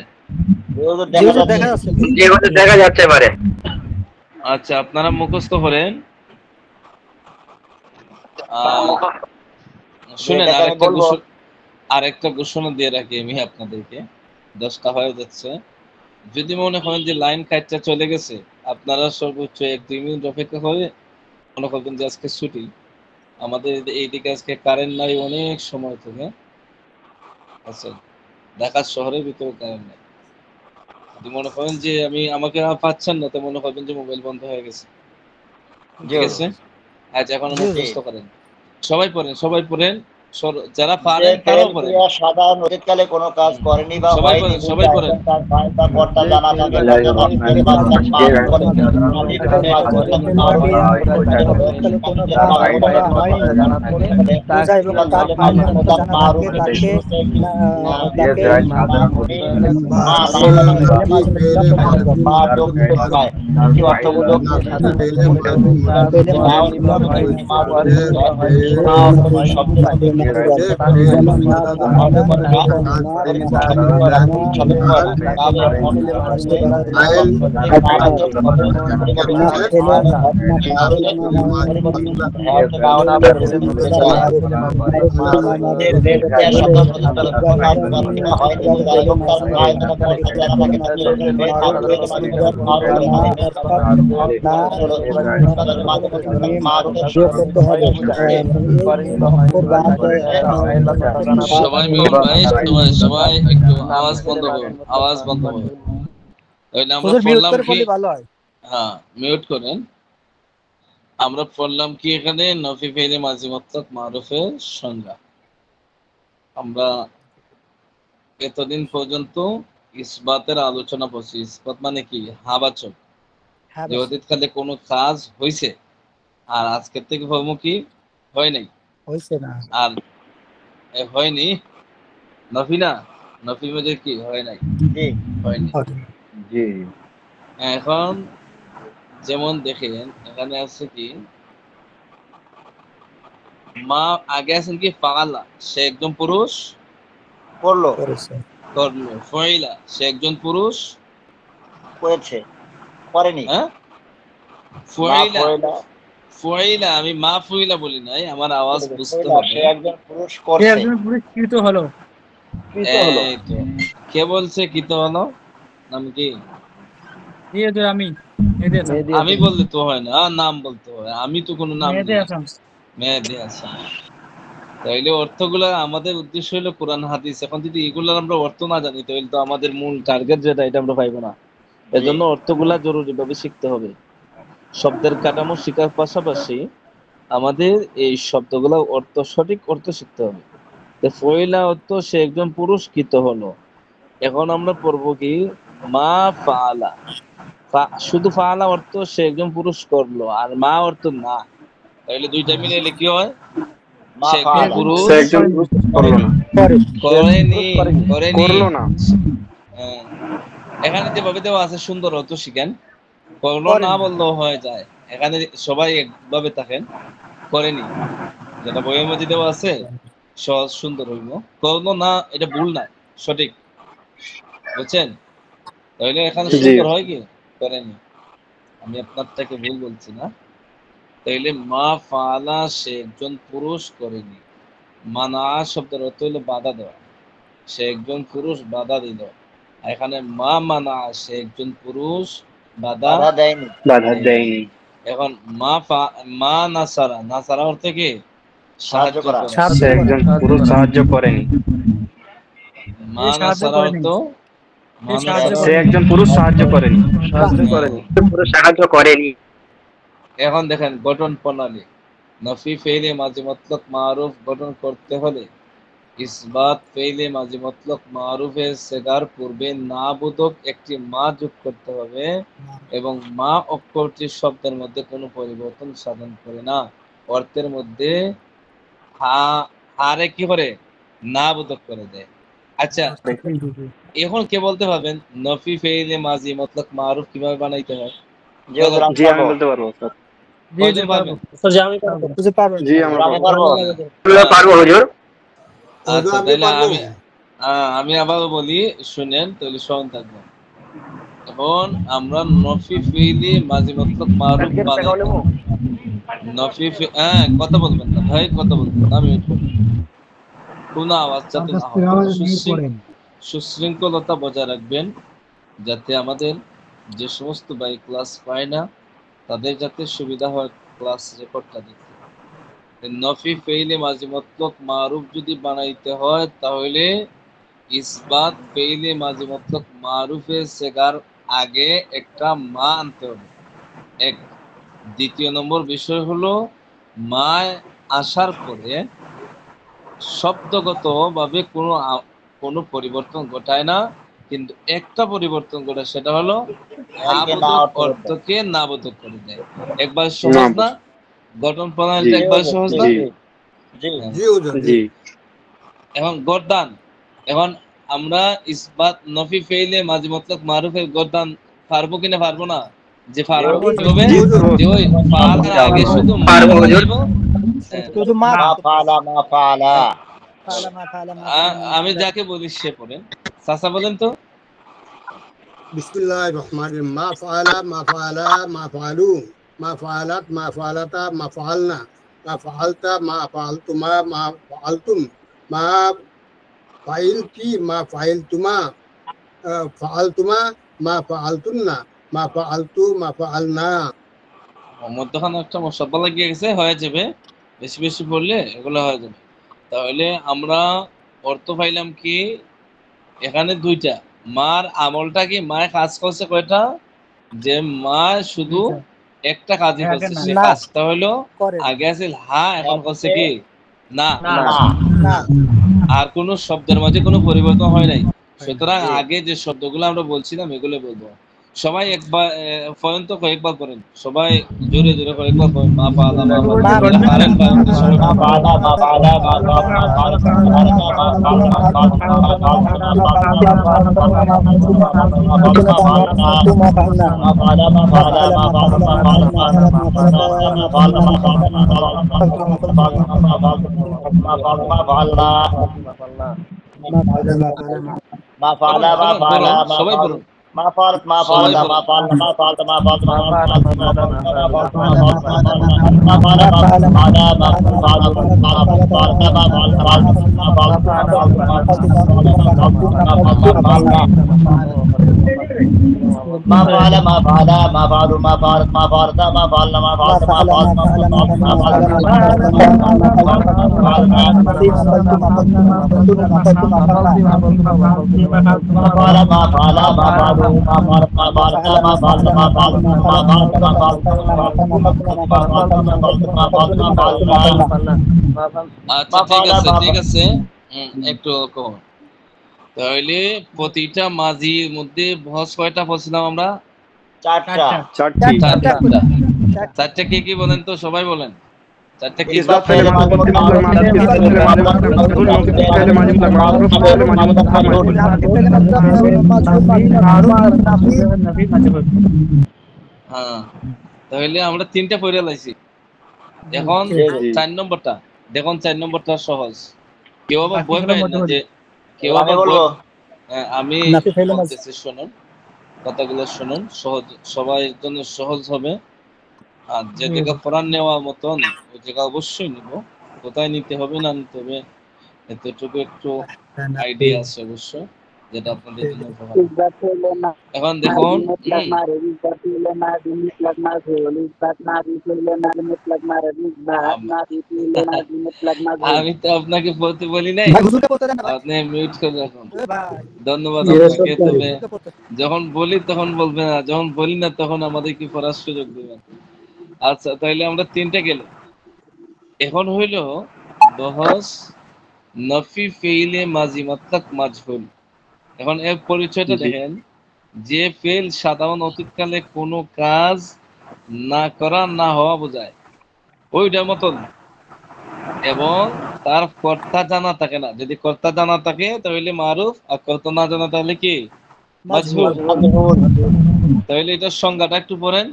জি হুজুর জি দেখা হুজুর, যাচ্ছে দেখা যাচ্ছে। জি হুজুর, দেখা যাচ্ছে এবারে। আচ্ছা, আপনারা মুখস্থ করেন। আর যে শুনেন, এটাকে আমি বলবো আরেকটা ঘোষণা দিয়ে রাখি আমি আপনাদেরকে, 10টা হয়ে যাচ্ছে। যদি মনে করেন যে লাইন কাটটা চলে গেছে, আপনারা সর্বোচ্চ 1-2 মিনিট অপেক্ষা করে মনে করবেন যে আজকে ছুটি, আমাদের এইদিকে আজকে কারেন্ট নাই অনেক সময় থেকে। আচ্ছা, ঢাকা শহরের ভিতরে কারেন্ট নাই। যদি মনে করেন যে আমাকে পাচ্ছেন না, তো মনে করবেন যে মোবাইল বন্ধ হয়ে গেছে। জি ঠিক হুজুর আছে? আচ্ছা, এখন জি হুজুর। জি মুখস্থ করেন, সবাই পড়েন, সবাই পড়েন, যারা যে পারেন ফেল তারাও পড়েন। ক্রিয়া সাধারণ অতীতকালে কোনো কাজ হুম। করেনি বা সবাই হয়নি পড়েন, সবাই বুঝায় পড়েন। এবং তার ফাইল বা কর্তা যে জানা ফেল থাকে দ্বারা তাকে নাফি ফেলে মাতলাক মারুফ বলে নাফি ফেলে মাজি মুতলাক মারুফ ফেল অতীতকালে কোনো কাজ মাজি হয়নি বা মুতলাক হয়নি জানা থাকে বোঝায়, এবং ইসবাত তার ফেলে ফাইল মাজি বা কর্তা মুতলাক জানা থাকে, মারুফ এটি তাকে শুরুতে তাকে মামুনি নাফি ফেলে মাঝে মুতলাক মারুফ। বা যোগ হয় এটি অর্থবোধক ফেলে মাঝে নাউন মুতলাক প্রতিটি মারুফ মারুফ। মা অর্থবোধক শব্দের সাথে নাফি মিলে বলে, যেমন না ফামিলা, অর্থ করে না পরিপূর্ণ সাবেক কর বাবে অর্থ হচ্ছে মারাত্মক না পরিবর্তন ফেলে না হ্যাঁ না না পরিস্থিতি বোঝায় যে ফেল ক্রিয়া শব্দ অতীতকালে কোনো কাজ করেনি বা হয়নি বোঝায় এবং তার ফাইল বা কর্তা জানা থাকে তাকে ফেল মাঝে মুতলাক মারুফ বলে নাফি ফেল অর্থ হলো উৎপাদন মাঝে মুতলাক মারুফের করতে হবে। সূত্রে অক্ষর বাদ সবাই মিউট ভাই, সবাই একটু আওয়াজ বন্ধ করুন, আওয়াজ বন্ধ করুন। তাহলে আমরা হুজুর মিউট পড়লাম করে কি? পড়লে ভালো হয়। হ্যাঁ, মিউট করেন। আমরা পড়লাম কি এখানে, নফি ফেইলে মাঝি মুতলাক মারুফের সংজ্ঞা। আমরা এতদিন পর্যন্ত ইসবাতের আলোচনা করছি। ইসবাত মানে কি? হাবাচক, হ্যাঁ যে বাস, অতীতকালে কোনো কাজ হয়েছে, আর আজকের থেকে ভাববো কি হয় নাই, হয়েছে না। আর হয়নি নফি না, নফি মধ্যে কি হয় নাই, জি হয়নি। জি এখন যেমন দেখেন এখানে আছে কি মা, আগে আছেন কি ফাআলা, সে একজন পুরুষ করলো, করেছে। করলো। ফাইলা, সে একজন পুরুষ করেছে, করেনি। হ্যাঁ। মা ফাইলা, ফয়লা, ফাইলা, আমি মা ফুইলা বলি নাই, আমার আওয়াজ বুঝতে ফয়লা, হবে। সে একজন পুরুষ সে করছে। একজন পুরস্কৃত হলো। কৃত হলো। এই তো, কে বলছে কি তো হলো? নাম কি? দিয়ে দে আমি মেহেদি হাসান। মেহেদি আমি হাসান। বললে তো হয় না, নাম বলতে হয়। আমি তো কোনো নাম মেহেদি নেই। হাসান। মেহেদি হাসান। তাইলে অর্থগুলা, আমাদের উদ্দেশ্য হলো কোরআন হাদিস। এখন যদি এগুলার আমরা অর্থ না জানি তাহলে তো আমাদের মূল টার্গেট যেটা, এটা আমরা পাইবো না। জি, এজন্য অর্থগুলা জরুরি ভাবে শিখতে হবে। শব্দের কাঠামো শেখার পাশাপাশি আমাদের এই শব্দগুলো অর্থ, সঠিক অর্থ শিখতে হবে। তো ফয়লা অর্থ সে একজন পুরস্কৃত হলো। এখন আমরা পড়বো কি মা ফাআলা। শুধু ফাআলা অর্থ সে একজন পুরুষ করলো, আর মা অর্থ না। তাহলে দুইটা মিলে কি হয়? মা সে একজন ফাআলা, পুরুষ সে একজন পুরুষ করলো না। করে। করেনি, করেনি। করেনি। করলো না। হ্যাঁ। এখানে যেভাবে দেওয়া আছে সুন্দর অর্থ শিখেন। করলো করেনি। না বললেও হয়ে যায়। এখানে সবাই একভাবে থাকেন। করেনি, যেটা বইয়ের মধ্যে দেওয়া আছে সহজ সুন্দর হইব। করলো না এটা ভুল না, সঠিক। বুঝছেন? তাহলে এখানে জি। সুন্দর হয় কি করেনি। আমি আপনার থেকে ভুল বলছি না। তাইলে মা ফালা, সে একজন পুরুষ করেনি। মানা শব্দের অর্থ হলো বাধা দেওয়া। সে একজন পুরুষ বাধা দিল। এখানে মা মানা, সে একজন পুরুষ বাধা বাধা দেয়নি। বাধা দেয়নি। দেয়নি। এখন মা নাসারা, নাসারা অর্থ কি? সাহায্য সাহায্য করা। করা। সে একজন পুরুষ সাহায্য করেনি। মা সাহায্য নাসারা করেনি। অর্থ সে সাহায্য মানুষ। সে একজন পুরুষ সাহায্য করেনি। সাহায্য করেনি। পুরুষ সাহায্য করেনি। এখন দেখেন গঠন প্রণালী। নফি ফেইলে মাঝি মতলক মারুফ গঠন করতে হলে ইসবাত ফেইলে মাঝি মতলক মারুফের সেগার পূর্বে না বোধক একটি মা যোগ করতে হবে, এবং মা অক্ষরটি শব্দের মধ্যে কোনো পরিবর্তন সাধন করে না। অর্থের মধ্যে হারে কি করে? না বোধক করে দেয়। আচ্ছা, এখন কে বলতে পারবেন নফি ফেইলে মাঝি মতলক মারুফ কিভাবে বানাইতে হয়? জি হুজুর, আমি জি, আমি পারবো। বলতে পারবো স্যার। জি জি কয়জন পারবো। পারবেন? বুঝতে পারবেন। জি, আমরা আমি পারবো। পারবো। পারবো হুজুর। হুজুর, আচ্ছা, আমি তাহলে পারবো। আমি আবারও বলি, শুনেন তাহলে স্মরণ থাকবে। এখন আমরা নফি ফিলি মাঝি মতলব মারুফ বানাইতে হবে। নফি হ্যাঁ, কথা বলবেন না ভাই, কথা বলবেন না, মিউট করবেন। কোনো আওয়াজ যাতে না হয়। সুশৃঙ্খলতা বজায় রাখবেন, যাতে আমাদের যে সমস্ত ভাই ক্লাস পায় না তাদের যাতে সুবিধা হয় ক্লাস রেকর্ডটা দেখতে। নফি ফেইলে মাঝি মতলব মারুফ যদি বানাইতে হয় তাহলে ইসবাত ফেইলে মাঝি মতলব মারুফের সেগার আগে একটা মা আনতে হবে। এক। দ্বিতীয় নম্বর বিষয় হলো মা আসার পরে শব্দগত ভাবে কোনো পরিবর্তন ঘটায় না, কিন্তু একটা পরিবর্তন ঘটায়, সেটা হলো আবোধক অর্থকে নাবোধক করে দেয়। একবার সহজ না? গঠন প্রণালীটা একবার সহজ না? জি, জি, হ্যাঁ। জি হুজুর, জি। জি, এখন গর্দান, এখন আমরা ইসবাত নফি ফেইলে মাঝি মতলব মারুফের গর্দান পারবো কিনা পারবো না? যে পারবো কিভাবে? জি হুজুর। যে ওই ফালার আগে শুধু মা পারবো হুজুর। বানাইবো। হ্যাঁ। শুধু মা মা ফালা, মা ফালা। ফালা মা ফালা মা আমি যাকে বলি সে পড়েন। চাচা বলেন তো। বিসমিল্লাহির রহমানির রহিম। মা ফাআলা, মা ফাআলা, মা ফাআলু, মা ফাআলাত, মা ফাআলাতা, মা ফাআলনা, মা ফাআলতা, মা ফাআলতুমা, মা ফাআলতুম, মা ফাইলতি, মা ফাইলতুমা, ফাআলতুমা, মা ফাআলতুন্না, মা ফাআলতু, মা ফাআলনা। মধ্যখানে একটা মশব্বা লাগিয়ে গেছে, হয়ে যাবে। বেশি বেশি পড়লে এগুলো হয়ে যাবে। তাহলে আমরা অর্থ পাইলাম কি? এখানে দুইটা। মার আমলটা কি? মায়ের কাজ করছে কয়টা? যে মা শুধু একটা কাজই আগে করছে, না। সে না। কাজটা হলো করে না। আগে আছে হা, এখন করছে কি? না। না, না। আর কোন শব্দের মাঝে কোনো পরিবর্তন হয় নাই। সুতরাং জি। আগে যে শব্দগুলো আমরা বলছিলাম এগুলো বলবো। সবাই একবার পর্যন্ত কয়েকবার করেন, সবাই জোরে জোরে কয়েকবার করেন, মা ফাআলা মা ফাআলা, মা যারা পারেন পারেন তো সবাই মা পড়েন। ফাআলা মা ফাআলা মা ফাআলা মা ফাআলা মা ফাআলা মা ফাআলা মা ফাআলা মা ফাআলা মা ফাআলা মা ফাআলা মা ফাআলা মা ফাআলা মা ফাআলা মা ফাআলা মা ফাআলা মা ما فعل ما বলেন فعل বলেন ما সবাই فعل বলুন, ما فعلت ما সবাই فعلت ما বলুন। فعلت ما فعلت ما فعلت ما فعلت ما فعلت ما فعلت ما فعلت ما فعلت ما فعل ما فعل ما فعل ما فعل ما فعل ما فعل ما فعل ما فعلت ما فعلت ما فعلنا ما فعلت ما فعلت ما فعلت ما فعل ما فعل ما فعل ما فعلت ما فعلت ما فعلت ما فعلت ما فعلت ما আচ্ছা ঠিক আছে ঠিক আছে, একটু কম। তাহলে প্রতিটা মাঝির মধ্যে বহস কয়টা পড়ছিলাম আমরা? চারটা চারটা কে কি বলেন তো, সবাই বলেন চারটা কি? ইসবাত ফেলে মাঝে মধ্যে হ্যাঁ, তাহলে আমরা তিনটা পড়ে লাইছি। এখন 4 নম্বরটা দেখুন, 4 নম্বরটা সহজ। কেউ আবার ভয় পায় না যে কেউ আমি আবার বলবো আমি নাফি ফেলে মাঝ। বলতেছি, শুনুন কথাগুলো শুনুন, সহজ সবার জন্য সহজ হবে। আর যে জায়গা কোরআন নেওয়ার মতন ওই জায়গা অবশ্যই নিব, কোথায় নিতে হবে না নিতে হবে এতটুকু একটু আইডিয়া আছে অবশ্য, যেটা আপনাদের জন্য উপকার হবে। এখন দেখুন আমি তো আপনাকে বলতে বলি নাই, ভাই হুজুরকে বলতে দেন না ভাই। আপনি মিউট করে রাখুন। এ ভাই ধন্যবাদ Yes, আপনাকে। sir. তবে হুজুরকে বলতে। যখন বলি তখন বলবেন না, যখন বলি না তখন আমাদের কি পড়ার সুযোগ দেবেন। আচ্ছা তাইলে আমরা তিনটা গেল। এখন হইল বহস নফি ফেইলে মাজি মাতলাক মাজহুল। এখন এর পরিচয়টা দেখেন, যে ফেল সাধারণ অতীতকালে কোনো কাজ না করা না হওয়া বোঝায় ওইটার মতন, এবং তার কর্তা জানা থাকে না। যদি কর্তা জানা থাকে তাহলে মারুফ, আর কর্তা না জানা তাহলে কি মাজহুল। তাহলে এটার সংজ্ঞাটা একটু পড়েন।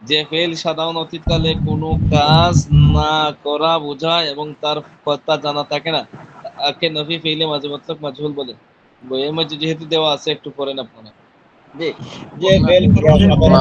যে ফেল সাধারণ অতীতকালে কোনো কাজ না করা বোঝায় এবং তার কর্তা জানা থাকে না, তাকে নফি ফেইলে মাঝে মতলব মাজহুল বলে। বইয়ের মধ্যে যেহেতু দেওয়া আছে একটু পড়েন আপনারা। জি যে ফেল ক্রিয়া সাধারণ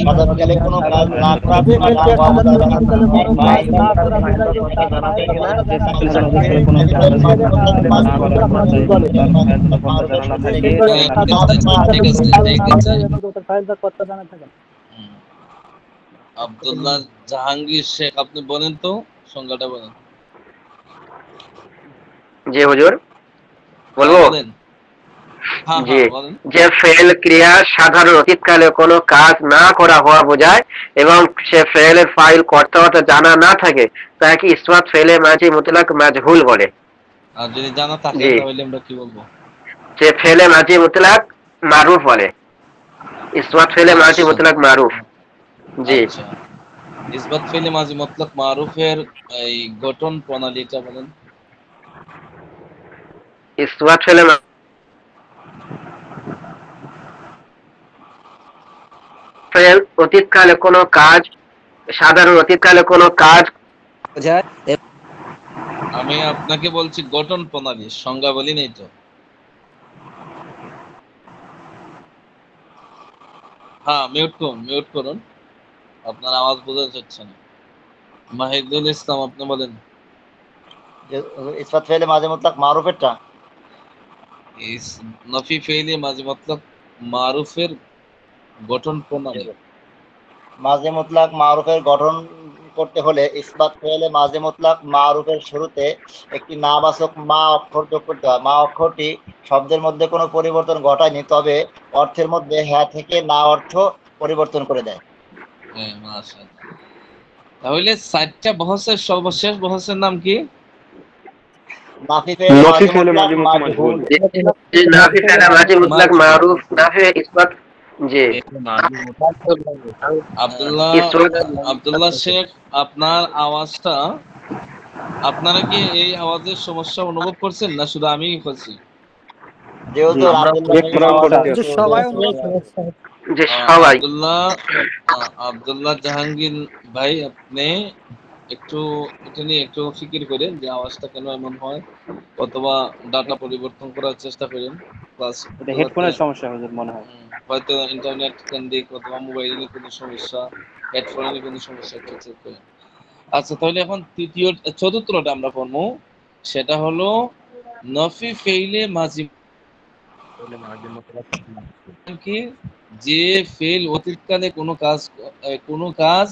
সাধারণকালে কোনো কাজ না আব্দুল্লাহ জাহাঙ্গীর শেখ, আপনি বলেন তো সংজ্ঞাটা বলেন। জি হুজুর, বলবো? বলেন। হ্যাঁ জি, হ্যাঁ বলেন। যে ফেল ক্রিয়া সাধারণ অতীতকালে কোনো কাজ না করা হওয়া বোঝায় এবং সে ফেলের ফাইল কর্তা জানা না থাকে তাকে ইসবাত ফেলে মাঝি মুতলাক মাজহুল বলে। আর যদি জানা থাকে জি। তাহলে আমরা কি বলবো? যে ফেলে মাঝি মুতলাক মারুফ বলে, ইসবাত ফেলে মাঝি আচ্ছা। মুতলাক মারুফ। জি, আচ্ছা, ইসবাত ফেলে মাঝি মতলব মারুফের এই গঠন প্রণালীটা বলেন। ইসবাত ফেলে ফেল অতীতকালে কোনো কাজ, সাধারণ অতীতকালে কোনো কাজ বোঝায়। আমি আপনাকে বলছি গঠন প্রণালী, সংজ্ঞা বলি নাই তো। হ্যাঁ মিউট করুন, আপনার আওয়াজ বোঝা যাচ্ছে না। মাহিদুল ইসলাম আপনি বলেন। ইসবাত ফেলে মাঝে মতলক মারুফেরটা নফি ফেইলে মাঝে মতলব মারুফের গঠন প্রণালী। মাঝে মুতলাক মারুফের গঠন করতে হলে ইসবাত ফেলে মাঝে মুতলাক মারুফের শুরুতে একটি নাবাচক মা অক্ষর যোগ করতে হয়। মা অক্ষরটি শব্দের মধ্যে কোনো পরিবর্তন ঘটায়নি, তবে অর্থের মধ্যে হ্যাঁ থেকে না অর্থ পরিবর্তন করে দেয়। হ্যাঁ, মাশাআল্লাহ। তাহলে 4টা বহসের সর্বশেষ বহসের নাম কি? নাফি ফেলে নফি মাঝে ফেলে মুতলাক মাঝে মুতলাক মাজহুল। জি, নাফি ফেলে মাঝে মুতলাক মারুফ নাফি ইসবাত। জি, আব্দুল্লাহ শেখ, আপনার আওয়াজটা, আপনারা কি এই আওয়াজের সমস্যা অনুভব করছেন না শুধু আমিই করছি? যেহেতু সবাই অনুরোধ করছে। যে সবাই আব্দুল্লাহ জাহাঙ্গীর ভাই, আপনি একটু এটা নিয়ে একটু ফিকির করেন যে আওয়াজটা কেন এমন হয়, অথবা ডাটা পরিবর্তন করার চেষ্টা করেন। প্লাস হেডফোনের সমস্যা মনে হয়, হয়তো ইন্টারনেট কেন্দ্রিক অথবা মোবাইলের কোনো সমস্যা, হেডফোনের কোনো সমস্যা, একটু চেক করেন। আচ্ছা, তাহলে এখন চতুর্থটা আমরা পড়বো, সেটা হলো নফি ফেইলে মাজি কি, যে ফেল অতীতকালে কোনো কাজ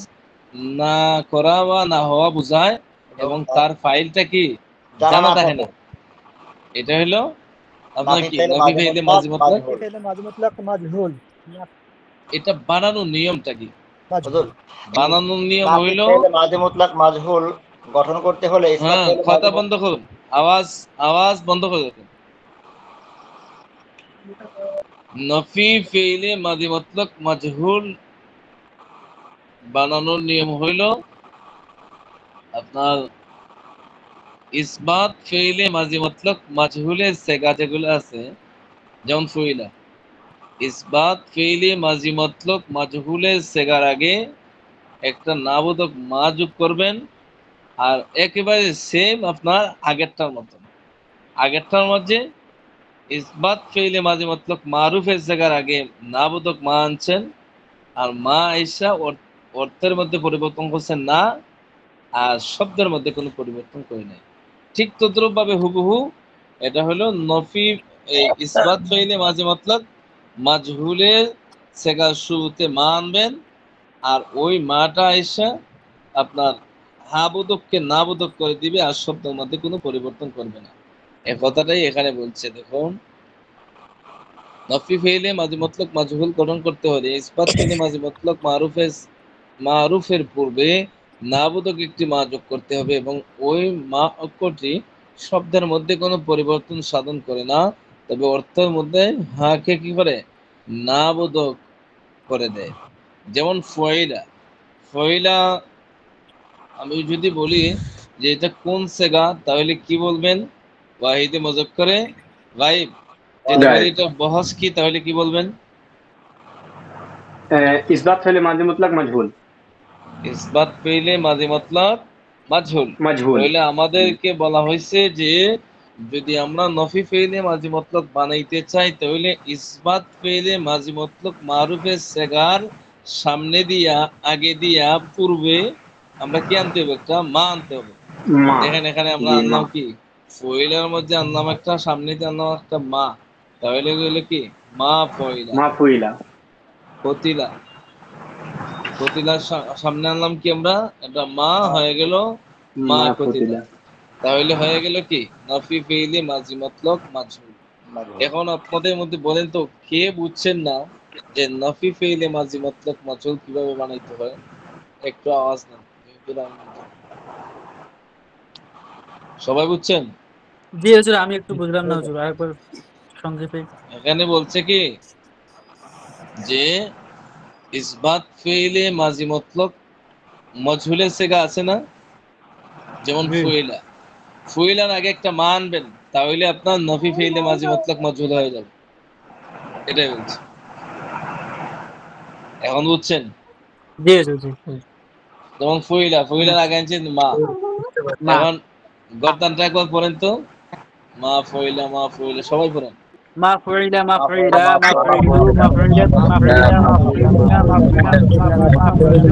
না করা বা না হওয়া বোঝায় এবং তার ফাইলটা কি জানা থাকে না। এটা হলো আপনার কি নফি ফেইলে মাজি মাজহুল। এটা বানানোর নিয়মটা কি? বানানোর নিয়ম হইলো মাঝে মুতলাক মাজহুল গঠন করতে হলে কথা বন্ধ করুন, আওয়াজ বন্ধ করে রাখুন। নফি ফেইলে মাজি মুতলাক মাজহুল বানানোর নিয়ম হইল আপনার ইসবাত ফেইলে মাজি মুতলাক মাজহুলের সেগা যেগুলো আছে, যেমন ফুইলা, ইসবাত ফেইলে মাজি মুতলাক মাজহুলের সেগার আগে একটা নাবোধক মা যোগ করবেন, আর একেবারে সেম আপনার আগেরটার মধ্যে ইসবাত ফেইলে মাজি মুতলাক মারুফের জায়গার আগে নাবোধক মা আনছেন, আর মা আইসা অর্থের মধ্যে পরিবর্তন করছেন না, আর শব্দের মধ্যে কোনো পরিবর্তন করে নাই। ঠিক তদ্রুপ ভাবে হুবহু এটা হলো নফি ইসবাত ফেইলে মাজি মুতলাক মাজহুলের সেগার শুরুতে মা আনবেন, আর ওই মাটা আইসা আপনার হাবোধককে নাবোধক করে দিবে, আর শব্দের মধ্যে কোনো পরিবর্তন করবে না। এই কথাটাই এখানে বলছে। দেখুন, নফি ফেইলে মাজি মুতলাক মাজহুল গঠন করতে হলে ইসবাত ফেইলে মাজি মুতলাক মারুফের পূর্বে নাবোধক একটি মা যোগ করতে হবে, এবং ওই মা অক্ষরটি শব্দের মধ্যে কোনো পরিবর্তন সাধন করে না, তবে অর্থের মধ্যে হাকে কি করে নাবোধক করে দেয়। যেমন ফয়লা, আমি যদি বলি যে এটা কোন সেগা, তাহলে কি বলবেন? ওয়াহিদে মুযাক্কারে গায়ব। যদি বলি এটা বহস কি, তাহলে কি বলবেন? ইসবাত ফেলে মাঝে মুতলাক মাজহুল। ইসবাত ফেইলে মাজি মুতলাক মাজহুল। তাহলে আমাদেরকে বলা হয়েছে যে যদি আমরা নফি ফেইলে মাজি মুতলাক বানাইতে চাই, তাহলে ইসবাত ফেইলে মাজি মুতলাক মারুফের সেগার সামনে দিয়া, আগে দিয়া, পূর্বে আমরা কি আনতে হবে? একটা মা আনতে হবে। দেখেন এখানে আমরা আনলাম কি, ফয়লার মধ্যে আনলাম একটা, সামনে দিয়ে আনলাম একটা মা, তাহলে হলো কি মা ফয়লা। কতিলার সামনে আনলাম কি আমরা একটা মা, হয়ে গেল মা কতিলা। তাহলে হয়ে গেল কি নফি ফেইলে মাজি মুতলাক মাজহুল। এখন আপনাদের মধ্যে বলেন তো, কে বুঝছেন না যে নফি ফেইলে মাজি মুতলাক মাজহুল কিভাবে বানাইতে হয়? একটু আওয়াজ নেন। সবাই বুঝছেন? জি হুজুর, আমি একটু বুঝলাম না হুজুর, আরেকবার সংক্ষেপে। এখানে বলছে কি যে ইসবাত ফেইলে মাজি মুতলাক মাজহুলের সেগা আছে না, যেমন ফুইলার আগে একটা মা আনবেন, তাহলে আপনার নফি ফেইলে মাজি মুতলাক মাজহুল হয়ে যাবে। এটাই বলছে। এখন বুঝছেন? জি জি। যেমন ফুইলার আগে আনছেন মা। এখন গর্দানটা একবার পড়েন তো, মা ফয়লা সবাই পড়েন। মা ফয়লা মা ফয়লা মা ফয়লু মা ফয়লা মা ফয়লা মা ফয়লা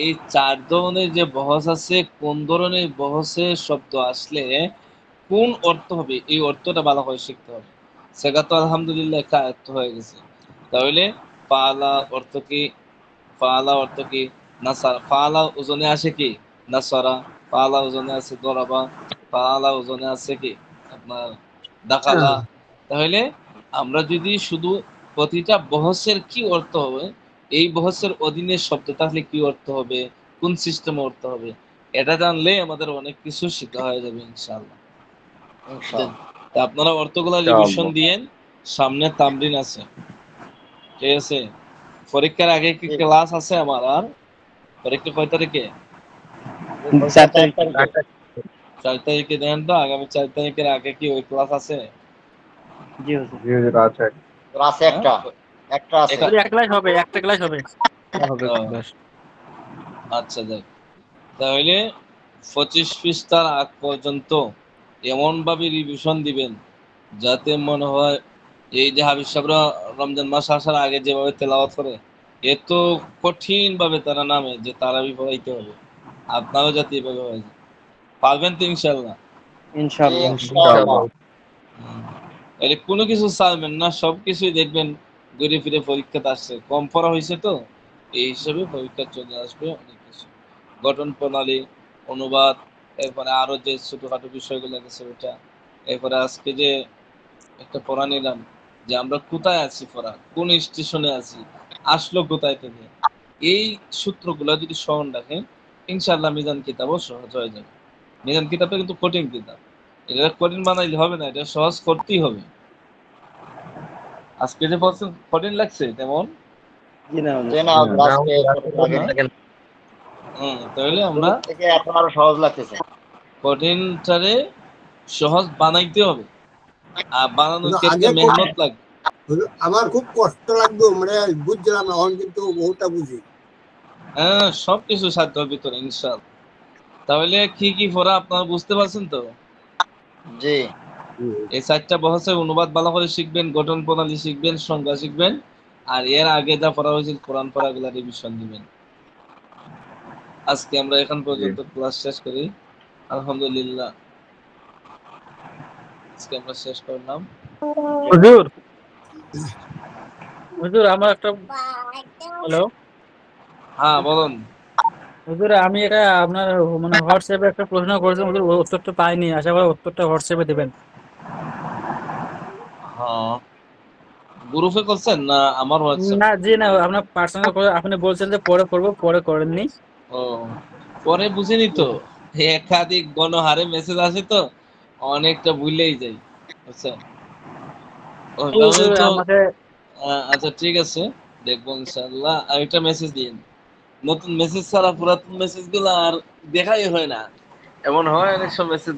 এই 4 ধরনের যে বহস আছে, কোন ধরনের বহসে শব্দ আসলে কোন অর্থ হবে এই অর্থটা ভালো করে শিখতে হবে। সেটা তো আলহামদুলিল্লাহ একটা আয়ত্ত হয়ে গেছে। তাহলে ফালা অর্থ কি? ফালা অর্থ কি? নাসারা। ফালা ওজনে আসে কি? নাসারা। ফালা ওজনে আছে দরাবা। ফালা ওজনে আছে কি? আপনার দাখালা। তাহলে আমরা যদি শুধু প্রতিটা বহসের কি অর্থ হবে, এই বহসের অধীনে শব্দ তাহলে কি অর্থ হবে, কোন সিস্টেমে অর্থ হবে, এটা জানলে আমাদের অনেক কিছু শেখা হয়ে যাবে ইনশাআল্লাহ। তা আপনারা অর্থগুলা রিভিশন দিয়েন, সামনে তামরিন আছে, ঠিক আছে? পরীক্ষার আগে কি ক্লাস আছে আমার? আর পরীক্ষা কয় তারিখে? 4 তারিখে। 4 তারিখে দেন তো। আগামী 4 তারিখের আগে কি ওই ক্লাস আছে? জি হুজুর। জি হুজুর আছে। আছে একটা আছে। একটা ক্লাস হবে, একটা ক্লাস হবে। আচ্ছা দেখ, তাহলে 25 পৃষ্ঠার আগ পর্যন্ত এমন ভাবে রিভিশন দিবেন যাতে মনে হয় এই যে হাবিব সাহেবরা রমজান মাস আসার আগে যেভাবে তেলাওয়াত করে এত কঠিন ভাবে তারা নামে যে তারাবি পড়াইতে হবে, আপনারও যাতে এভাবে হয়ে যায়। পারবেন তো ইনশাল্লাহ? ইনশাআল্লাহ। তাহলে কোনো কিছু চাইবেন না, সবকিছুই দেখবেন ঘুরে ফিরে পরীক্ষাতে আসছে। কম পড়া হয়েছে তো এই হিসাবে পরীক্ষা চলে আসবে অনেক কিছু। গঠন প্রণালী, অনুবাদ, এরপরে আরো যে ছোটখাটো বিষয়গুলো আছে ওটা, এরপরে আজকে যে একটা পড়া নিলাম যে আমরা কোথায় আছি, পড়া কোন স্টেশনে আছি, আসলো কোথায় থেকে, এই সূত্রগুলো যদি স্মরণ রাখেন ইনশাআল্লাহ মিজান কিতাবও সহজ হয়ে যাবে। মিজান কিতাবটা কিন্তু কঠিন কিতাব, এটা কঠিন বানাইলে হবে না, এটা সহজ করতেই হবে। আজকে যে বলছেন কঠিন লাগছে তেমন? তাহলে আমরা এখন আরো সহজ লাগতেছে। কঠিনটারে সহজ বানাইতে হবে, আর বানানোর ক্ষেত্রে মেহনত লাগবে। আমার খুব কষ্ট লাগতো, মানে বুঝছিলাম এখন কিন্তু বহুটা বুঝি। হ্যাঁ, সবকিছু সাধ্যের ভিতরে ইনশাআল্লাহ। তাহলে কি কি পড়া আপনারা বুঝতে পারছেন তো? জি। এই 4টা বহসের অনুবাদ ভালো করে শিখবেন, গঠন প্রণালী শিখবেন, সংজ্ঞা শিখবেন, আর এর আগে যা পড়া হয়েছে কোরআন পড়াগুলা রিভিশন দিবেন। আজকে আমরা এখন পর্যন্ত ক্লাস শেষ করি। আলহামদুলিল্লাহ, আজকে আমরা শেষ করলাম। হুজুর, হুজুর আমার একটা, হ্যালো, হ্যাঁ বলুন। হুজুর আমি এটা আপনার মানে হোয়াটসঅ্যাপে একটা প্রশ্ন করেছিলাম হুজুর, উত্তরটা পাইনি, আশা করি উত্তরটা হোয়াটসঅ্যাপে দিবেন। হ্যাঁ, গ্রুপে করছেন না আমার হোয়াটসঅ্যাপ? না জি না, আপনার পার্সোনাল করে আপনি বলছেন যে পরে করব, পরে করেননি। ও, পরে বুঝিনি তো, একাধিক গণহারে মেসেজ আসে তো অনেকটা ভুলেই যাই, বুঝছেন? আমাকে আচ্ছা ঠিক আছে, দেখবো ইনশাআল্লাহ। আর একটা মেসেজ দিন, নতুন মেসেজ ছাড়া পুরাতন মেসেজ গুলো আর দেখাই হয় না, এমন হয় অনেক সব মেসেজ